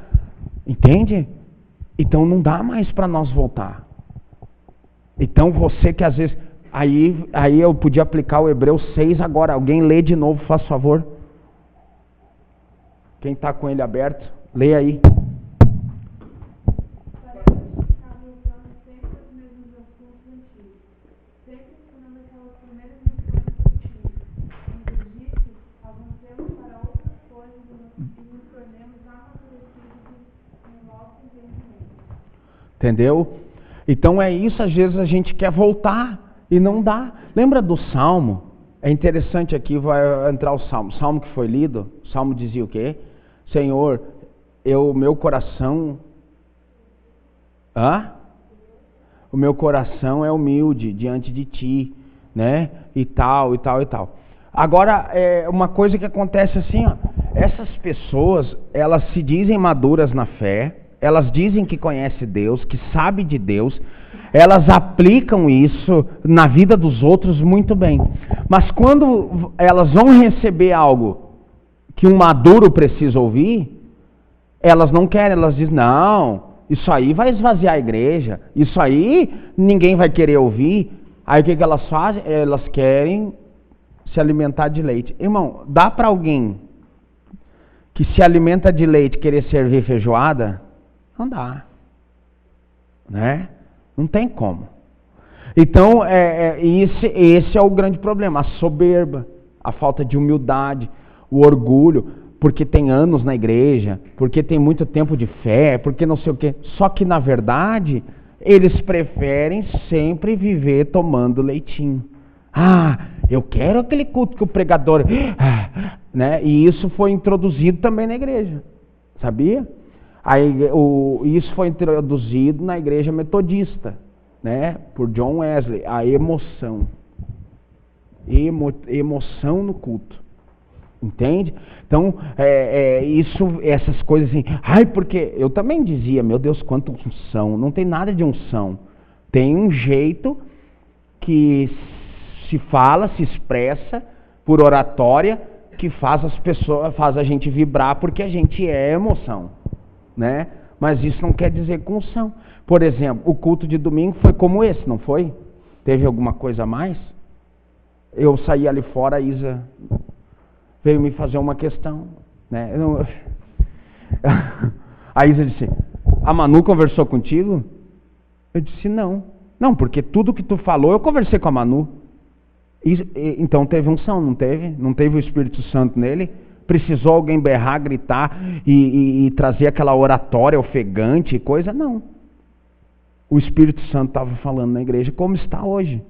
Entende? Então não dá mais para nós voltar. Então você que às vezes... Aí eu podia aplicar o Hebreus 6 agora. Alguém lê de novo, faz favor. Quem está com ele aberto, lê aí. Entendeu? Então é isso, às vezes a gente quer voltar e não dá. Lembra do Salmo? É interessante aqui, vai entrar o Salmo. O Salmo que foi lido, o Salmo dizia o quê? Senhor, meu coração... O meu coração é humilde diante de Ti, né? E tal, e tal, e tal. Agora, uma coisa que acontece assim, ó. Essas pessoas, elas se dizem maduras na fé, elas dizem que conhecem Deus, que sabem de Deus, elas aplicam isso na vida dos outros muito bem. Mas quando elas vão receber algo que um maduro precisa ouvir, elas não querem, elas dizem, não, isso aí vai esvaziar a igreja, isso aí ninguém vai querer ouvir. Aí o que elas fazem? Elas querem se alimentar de leite. Irmão, dá para alguém que se alimenta de leite querer servir feijoada? Não dá, né? Não tem como. Então, esse é o grande problema, a soberba, a falta de humildade, o orgulho, porque tem anos na igreja, porque tem muito tempo de fé, porque não sei o quê. Só que, na verdade, eles preferem sempre viver tomando leitinho. Eu quero aquele culto que o pregador... né? E isso foi introduzido também na igreja, sabia? Isso foi introduzido na igreja metodista, né, por John Wesley, a emoção. Emoção no culto. Entende? Então, essas coisas assim, porque eu também dizia, meu Deus, quanta unção. Não tem nada de unção. Tem um jeito que se fala, se expressa por oratória, que faz a gente vibrar, porque a gente é emoção. Né? Mas isso não quer dizer com unção. Por exemplo, o culto de domingo foi como esse, não foi? Teve alguma coisa a mais? Eu saí ali fora, a Isa veio me fazer uma questão, né? A Isa disse, a Manu conversou contigo? Eu disse, não, porque tudo que tu falou eu conversei com a Manu. Então teve unção, não teve? Não teve o Espírito Santo nele? Precisou alguém berrar, gritar e trazer aquela oratória ofegante e coisa? Não. O Espírito Santo estava falando na igreja como está hoje.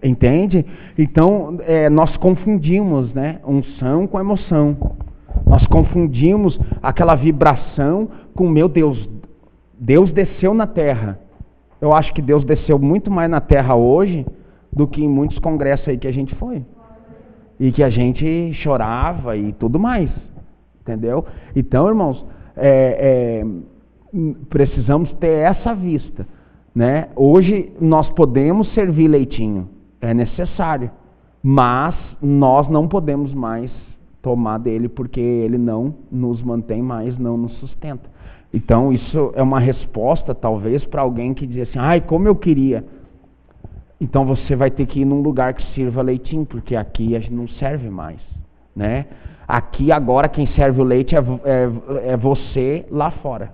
Entende? Então, nós confundimos, né, unção com emoção. Nós confundimos aquela vibração com, meu Deus, Deus desceu na terra. Eu acho que Deus desceu muito mais na terra hoje do que em muitos congressos aí que a gente foi. E que a gente chorava e tudo mais. Entendeu? Então, irmãos, precisamos ter essa vista. Né? Hoje nós podemos servir leitinho. É necessário. Mas nós não podemos mais tomar dele porque ele não nos mantém mais, não nos sustenta. Então, isso é uma resposta, talvez, para alguém que diz assim, como eu queria. Então você vai ter que ir num lugar que sirva leitinho, porque aqui a gente não serve mais, né? Aqui agora quem serve o leite é você lá fora.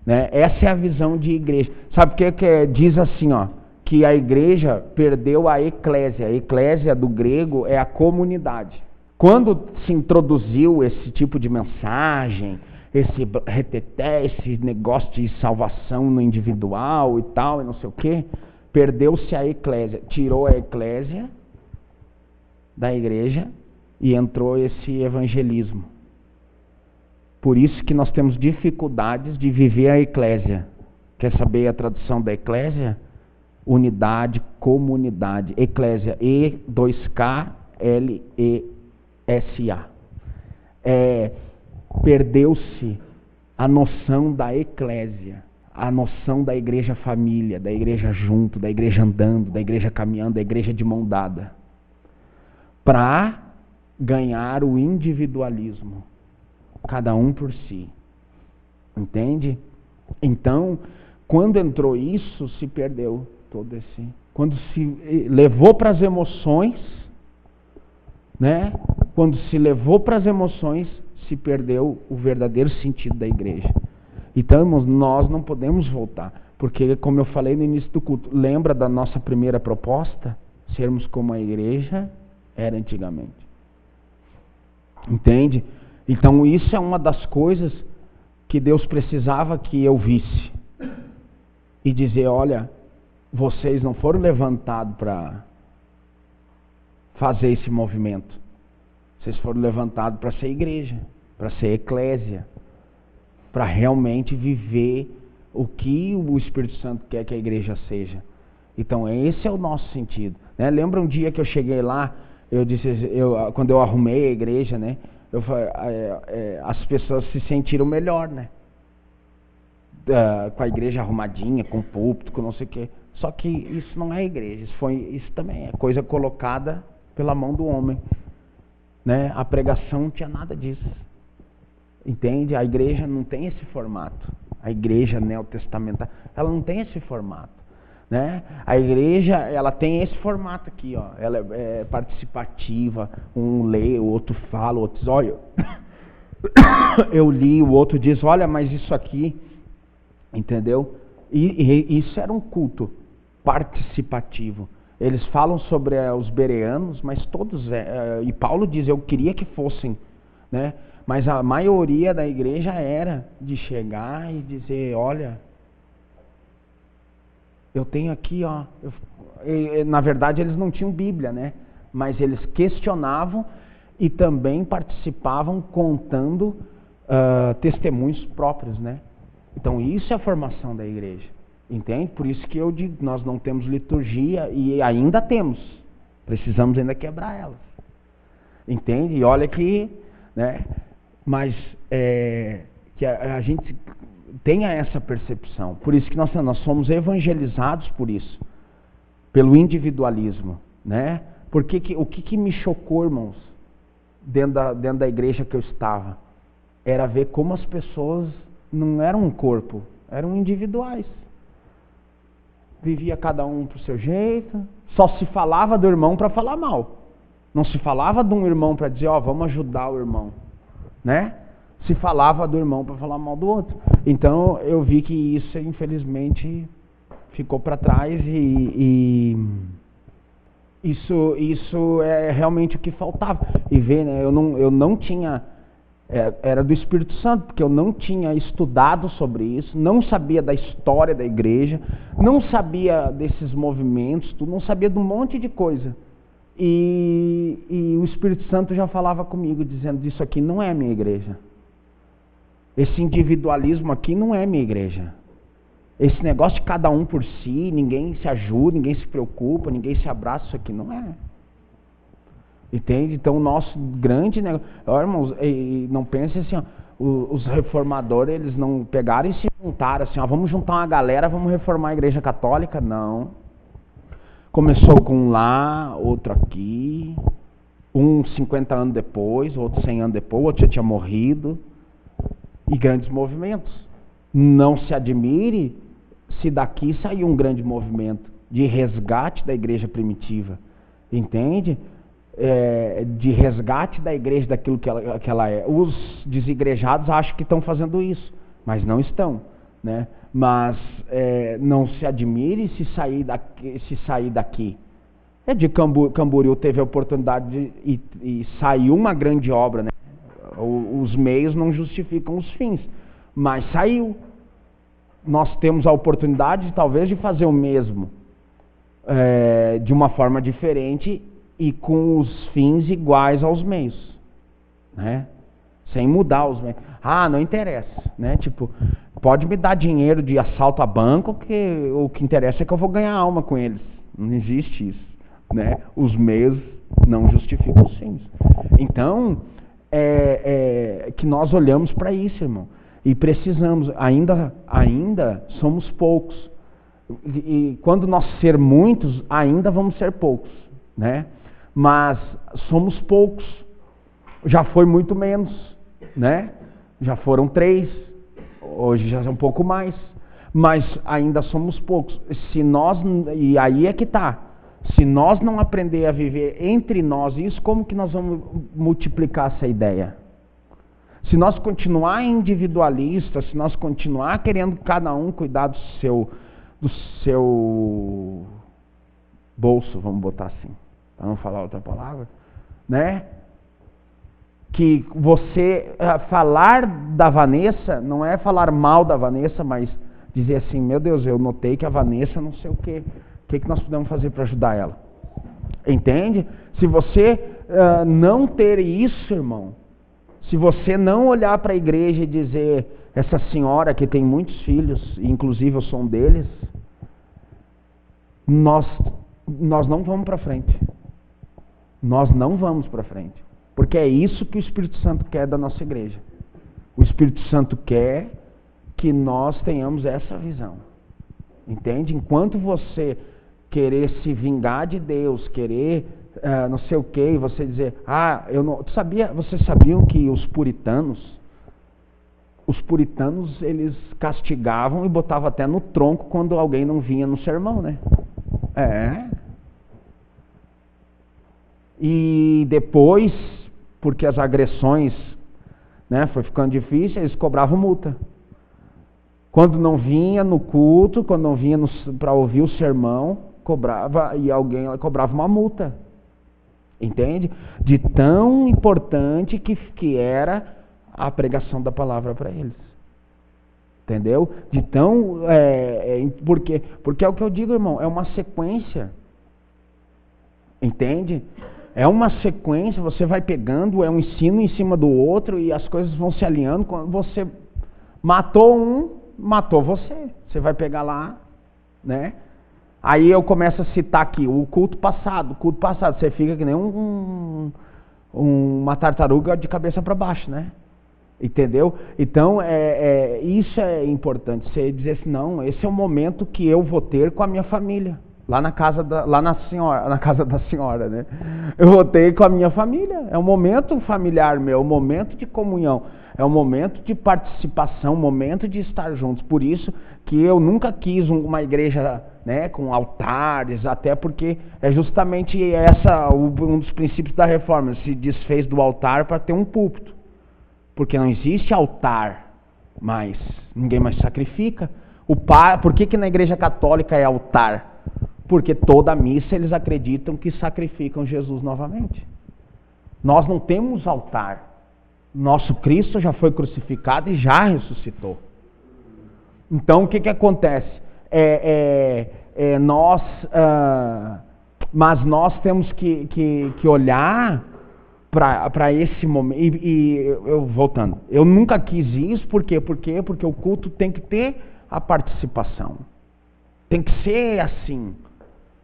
Né? Essa é a visão de igreja. Sabe o que diz assim, ó, que a igreja perdeu a eclésia. A eclésia do grego é a comunidade. Quando se introduziu esse tipo de mensagem, esse reteté, esse negócio de salvação no individual e tal, e não sei o quê, perdeu-se a eclésia. Tirou a eclésia da igreja e entrou esse evangelismo. Por isso que nós temos dificuldades de viver a eclésia. Quer saber a tradução da eclésia? Unidade, comunidade. Eclésia, E2KLESA. Perdeu-se a noção da eclésia, a noção da igreja família, da igreja junto, da igreja andando, da igreja caminhando, da igreja de mão dada, para ganhar o individualismo, cada um por si. Entende? Então, quando entrou isso, se perdeu todo esse... Quando se levou para as emoções, né? Quando se levou para as emoções, se perdeu o verdadeiro sentido da igreja. Então, irmãos, nós não podemos voltar, porque, como eu falei no início do culto, lembra da nossa primeira proposta? Sermos como a igreja era antigamente. Entende? Então, isso é uma das coisas que Deus precisava que eu visse. E dizer, olha, vocês não foram levantados para fazer esse movimento. Vocês foram levantados para ser igreja, para ser eclésia, para realmente viver o que o Espírito Santo quer que a igreja seja. Então, esse é o nosso sentido. Né? Lembra um dia que eu cheguei lá, eu disse, quando eu arrumei a igreja, né? As pessoas se sentiram melhor, né? Com a igreja arrumadinha, com o púlpito, com não sei o quê. Só que isso não é igreja, isso também é coisa colocada pela mão do homem. Né? A pregação não tinha nada disso. Entende? A igreja não tem esse formato. A igreja neotestamentária, ela não tem esse formato. Né? A igreja, ela tem esse formato aqui, ó. Ela é participativa, um lê, o outro fala, o outro diz, olha, eu li, o outro diz, olha, mas isso aqui, entendeu? E isso era um culto participativo. Eles falam sobre os bereanos, mas todos, e Paulo diz, eu queria que fossem, né? Mas a maioria da igreja era de chegar e dizer, olha, eu tenho aqui, ó. Na verdade, eles não tinham Bíblia, né? Mas eles questionavam e também participavam contando testemunhos próprios, né? Então, isso é a formação da igreja. Entende? Por isso que eu digo, nós não temos liturgia e ainda temos. Precisamos ainda quebrar elas. Entende? E olha que, né? Mas que a gente tenha essa percepção. Por isso que nós somos evangelizados por isso. Pelo individualismo, né? Porque o que me chocou, irmãos, dentro da igreja que eu estava, era ver como as pessoas não eram um corpo, eram individuais. Vivia cada um pro seu jeito, só se falava do irmão para falar mal. Não se falava de um irmão para dizer, ó, vamos ajudar o irmão, né? Se falava do irmão para falar mal do outro. Então eu vi que isso, infelizmente, ficou para trás e isso é realmente o que faltava. E ver, né? Eu não tinha, era do Espírito Santo, porque eu não tinha estudado sobre isso, não sabia da história da igreja, não sabia desses movimentos, não sabia de um monte de coisa. E o Espírito Santo já falava comigo, dizendo, isso aqui não é minha igreja. Esse individualismo aqui não é minha igreja. Esse negócio de cada um por si, ninguém se ajuda, ninguém se preocupa, ninguém se abraça, isso aqui não é. Entende? Então o nosso grande negócio... Irmãos, não pense assim, ó, os reformadores, eles não pegaram e se juntaram assim, ó, vamos juntar uma galera, vamos reformar a igreja católica. Não. Começou com um lá, outro aqui, um 50 anos depois, outro 100 anos depois, outro já tinha morrido. E grandes movimentos. Não se admire se daqui sair um grande movimento de resgate da igreja primitiva. Entende? De resgate da igreja daquilo que ela é. Os desigrejados acham que estão fazendo isso, mas não estão. né? Mas não se admire se sair daqui. De Camboriú teve a oportunidade e saiu uma grande obra, né? Os meios não justificam os fins, mas saiu. Nós temos a oportunidade, talvez, de fazer o mesmo, de uma forma diferente e com os fins iguais aos meios, né? Sem mudar os meios. Não interessa, né? Tipo, pode me dar dinheiro de assalto a banco, que o que interessa é que eu vou ganhar alma com eles. Não existe isso, né? Os meios não justificam os fins. Então, que nós olhamos para isso, irmão. E precisamos, ainda somos poucos. E quando nós ser muitos, ainda vamos ser poucos, né? Mas somos poucos. Já foi muito menos, né? Já foram 3, hoje já é um pouco mais. Mas ainda somos poucos. E aí é que está. Se nós não aprender a viver entre nós isso, como que nós vamos multiplicar essa ideia? Se nós continuar individualistas, se nós continuar querendo cada um cuidar do seu bolso, vamos botar assim, para não falar outra palavra, né? Que você falar da Vanessa não é falar mal da Vanessa, mas dizer assim, meu Deus, eu notei que a Vanessa não sei o quê. O que nós podemos fazer para ajudar ela? Entende? Se você não ter isso, irmão, se você não olhar para a igreja e dizer, essa senhora que tem muitos filhos, inclusive eu sou um deles, nós não vamos para frente. Nós não vamos para frente. Porque é isso que o Espírito Santo quer da nossa igreja. O Espírito Santo quer que nós tenhamos essa visão. Entende? Enquanto você querer se vingar de Deus, querer não sei o que, e você dizer, vocês sabiam que os puritanos, eles castigavam e botavam até no tronco quando alguém não vinha no sermão, né? E depois, porque as agressões, né, foi ficando difícil, eles cobravam multa. Quando não vinha no culto, quando não vinha para ouvir o sermão, alguém cobrava uma multa. Entende? De tão importante que era a pregação da palavra para eles. Entendeu? De tão... porque é o que eu digo, irmão, é uma sequência. Entende? É uma sequência, você vai pegando, é um ensino em cima do outro e as coisas vão se alinhando. Quando você matou um, matou você. Você vai pegar lá, né? Aí eu começo a citar aqui o culto passado. Você fica que nem uma tartaruga de cabeça para baixo, né? Entendeu? Então, isso é importante. Você dizer assim, não, esse é o momento que eu vou ter com a minha família. Lá na casa da senhora, né? Eu vou ter com a minha família. É um momento familiar meu, é um momento de comunhão. É um momento de participação, um momento de estar juntos. Por isso que eu nunca quis uma igreja, né, com altares, até porque é justamente um dos princípios da reforma. Se desfez do altar para ter um púlpito. Porque não existe altar mais. Ninguém mais sacrifica. Por que na igreja católica é altar? Porque toda missa eles acreditam que sacrificam Jesus novamente. Nós não temos altar. Nosso Cristo já foi crucificado e já ressuscitou. Então o que acontece? Mas nós temos que olhar para esse momento. Voltando, eu nunca quis isso, por quê? Porque o culto tem que ter a participação. Tem que ser assim,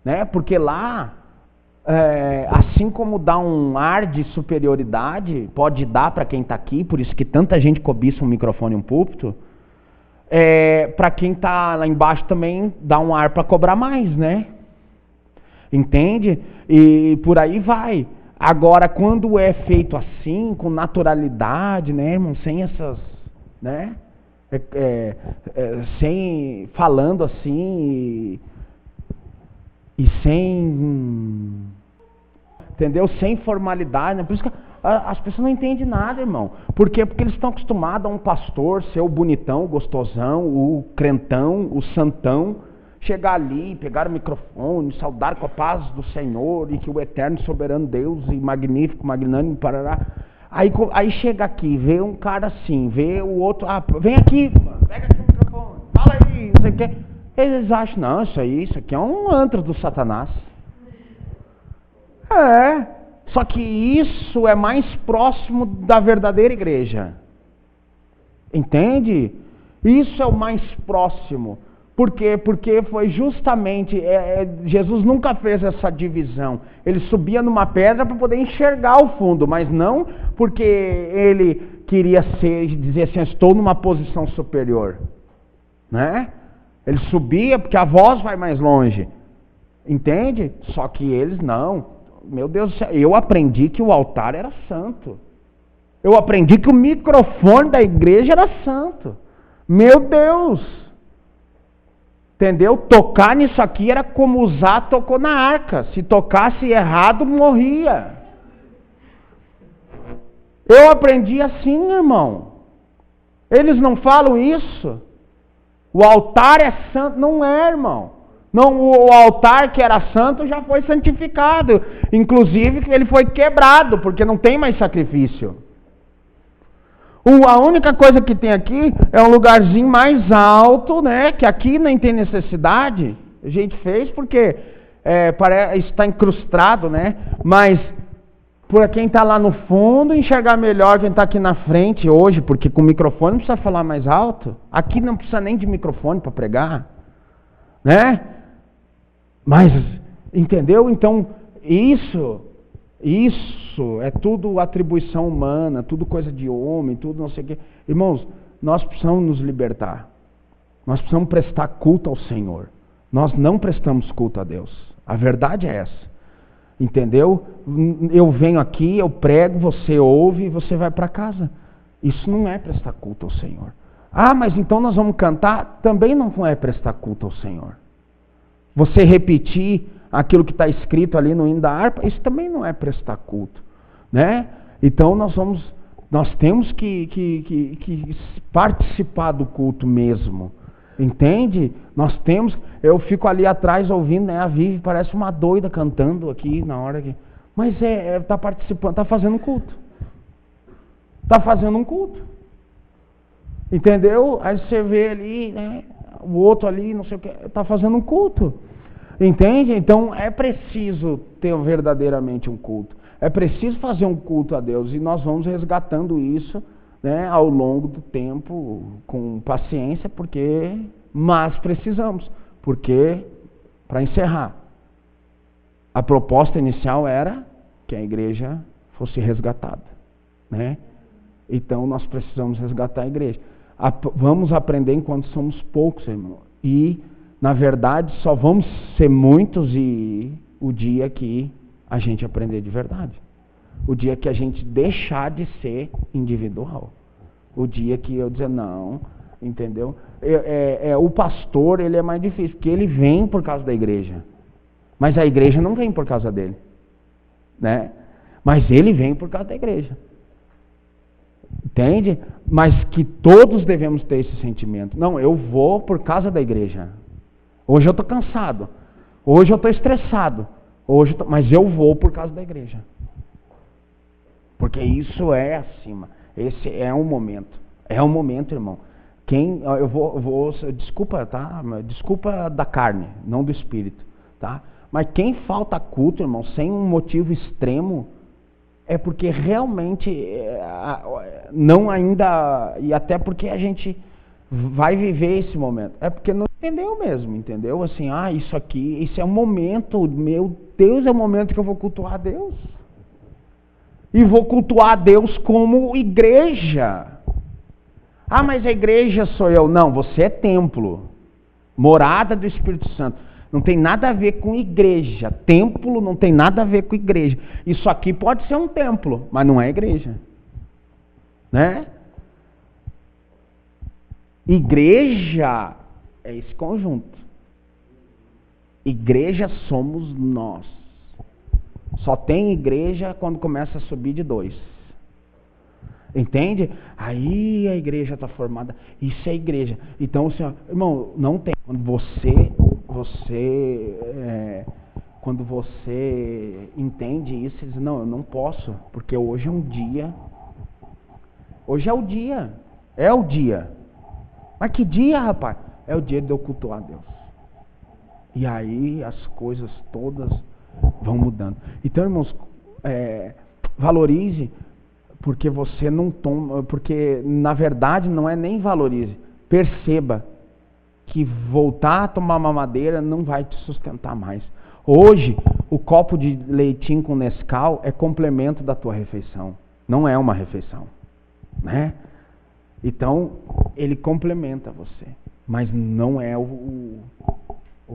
né? Porque lá, assim como dá um ar de superioridade, pode dar para quem está aqui, por isso que tanta gente cobiça um microfone e um púlpito, para quem está lá embaixo também dá um ar para cobrar mais, né? Entende? E por aí vai. Agora, quando é feito assim, com naturalidade, né, irmão, sem essas, né, sem falando assim e sem, entendeu? Sem formalidade, né? Por isso que As pessoas não entendem nada, irmão. Por quê? Porque eles estão acostumados a um pastor ser o bonitão, o gostosão, o crentão, o santão, chegar ali, pegar o microfone, saudar com a paz do Senhor, e que o eterno soberano Deus, e magnífico, magnânimo, parará. Aí chega aqui, vê um cara assim, vê o outro, vem aqui, mano, pega aqui o microfone, fala aí, não sei o quê. Eles acham, não, isso aqui é um antro do Satanás. Só que isso é mais próximo da verdadeira igreja. Entende? Isso é o mais próximo. Por quê? Porque foi justamente, Jesus nunca fez essa divisão. Ele subia numa pedra para poder enxergar o fundo, mas não porque ele queria dizer assim, estou numa posição superior. Né? Ele subia porque a voz vai mais longe. Entende? Só que eles não. Meu Deus do céu, eu aprendi que o altar era santo. Eu aprendi que o microfone da igreja era santo. Meu Deus! Entendeu? Tocar nisso aqui era como usar, tocou na arca. Se tocasse errado, morria. Eu aprendi assim, irmão. Eles não falam isso. O altar é santo. Não é, irmão. Não, o altar que era santo já foi santificado. Inclusive, ele foi quebrado, porque não tem mais sacrifício. A única coisa que tem aqui é um lugarzinho mais alto, né? Que aqui nem tem necessidade. A gente fez porque está incrustado, né? Mas para quem está lá no fundo, enxergar melhor quem está aqui na frente hoje, porque com o microfone não precisa falar mais alto. Aqui não precisa nem de microfone para pregar, né? Mas, entendeu? Então, isso é tudo atribuição humana, tudo coisa de homem, tudo não sei o quê. Irmãos, nós precisamos nos libertar. Nós precisamos prestar culto ao Senhor. Nós não prestamos culto a Deus. A verdade é essa. Entendeu? Eu venho aqui, eu prego, você ouve e você vai para casa. Isso não é prestar culto ao Senhor. Mas então nós vamos cantar? Também não é prestar culto ao Senhor. Você repetir aquilo que está escrito ali no hino da harpa, isso também não é prestar culto, né? Então nós temos que participar do culto mesmo, entende? Eu fico ali atrás ouvindo, né? A Vivi parece uma doida cantando aqui na hora que, mas está participando, está fazendo culto, está fazendo um culto, entendeu? Aí você vê ali, né? O outro ali, não sei o que, está fazendo um culto. Entende? Então é preciso ter verdadeiramente um culto. É preciso fazer um culto a Deus. E nós vamos resgatando isso, né, ao longo do tempo, com paciência, mas precisamos. Porque, para encerrar, a proposta inicial era que a igreja fosse resgatada, né? Então nós precisamos resgatar a igreja. Vamos aprender enquanto somos poucos, irmão. E, na verdade, só vamos ser muitos o dia que a gente aprender de verdade. O dia que a gente deixar de ser individual. O dia que eu dizer não, entendeu? O pastor, ele é mais difícil, porque ele vem por causa da igreja. Mas a igreja não vem por causa dele, né? Mas ele vem por causa da igreja. Entende? Mas que todos devemos ter esse sentimento. Não, eu vou por causa da igreja. Hoje eu estou cansado. Hoje eu estou estressado. Mas eu vou por causa da igreja. Porque isso é acima. Esse é um momento. É um momento, irmão. Desculpa, tá? Desculpa da carne, não do espírito, tá? Mas quem falta culto, irmão, sem um motivo extremo, é porque realmente não ainda, e até porque a gente vai viver esse momento. É porque não entendeu mesmo, entendeu? Assim, isso é um momento, meu Deus, é o momento que eu vou cultuar a Deus. E vou cultuar a Deus como igreja. Mas a igreja sou eu. Não, você é templo. Morada do Espírito Santo. Não tem nada a ver com igreja. Templo não tem nada a ver com igreja. Isso aqui pode ser um templo, mas não é igreja. Né? Igreja é esse conjunto. Igreja somos nós. Só tem igreja quando começa a subir de 2. Entende? Aí a igreja está formada. Isso é igreja. Então, assim, ó, irmão, não tem. Quando você entende isso, você diz, não, eu não posso, porque hoje é um dia. Hoje é o dia. É o dia. Mas que dia, rapaz? É o dia de eu cultuar a Deus. E aí as coisas todas vão mudando. Então, irmãos, valorize, porque você não toma, porque na verdade não é nem valorize. Perceba que voltar a tomar mamadeira não vai te sustentar mais. Hoje, o copo de leitinho com Nescau é complemento da tua refeição. Não é uma refeição, né? Então, ele complementa você, mas não é o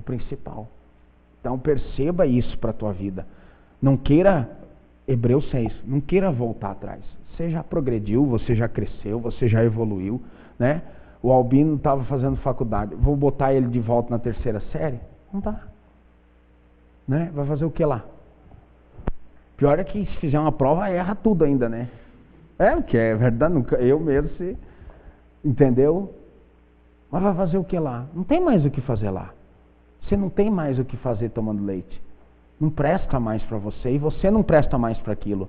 principal. Então, perceba isso para a tua vida. Não queira, Hebreus 6, não queira voltar atrás. Você já progrediu, você já cresceu, você já evoluiu, né? O Albino estava fazendo faculdade. Vou botar ele de volta na terceira série? Não dá. Né? Vai fazer o que lá? Pior é que se fizer uma prova, erra tudo ainda, né? O que é verdade, nunca, eu mesmo se... Entendeu? Mas vai fazer o que lá? Não tem mais o que fazer lá. Você não tem mais o que fazer tomando leite. Não presta mais para você e você não presta mais para aquilo.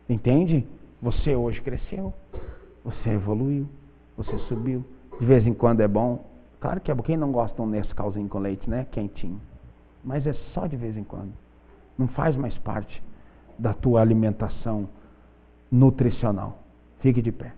Entende? Você hoje cresceu. Você evoluiu. Você subiu. De vez em quando é bom. Claro que é bom. Quem não gosta de um Nescauzinho com leite, né? Quentinho. Mas é só de vez em quando. Não faz mais parte da tua alimentação nutricional. Fique de pé.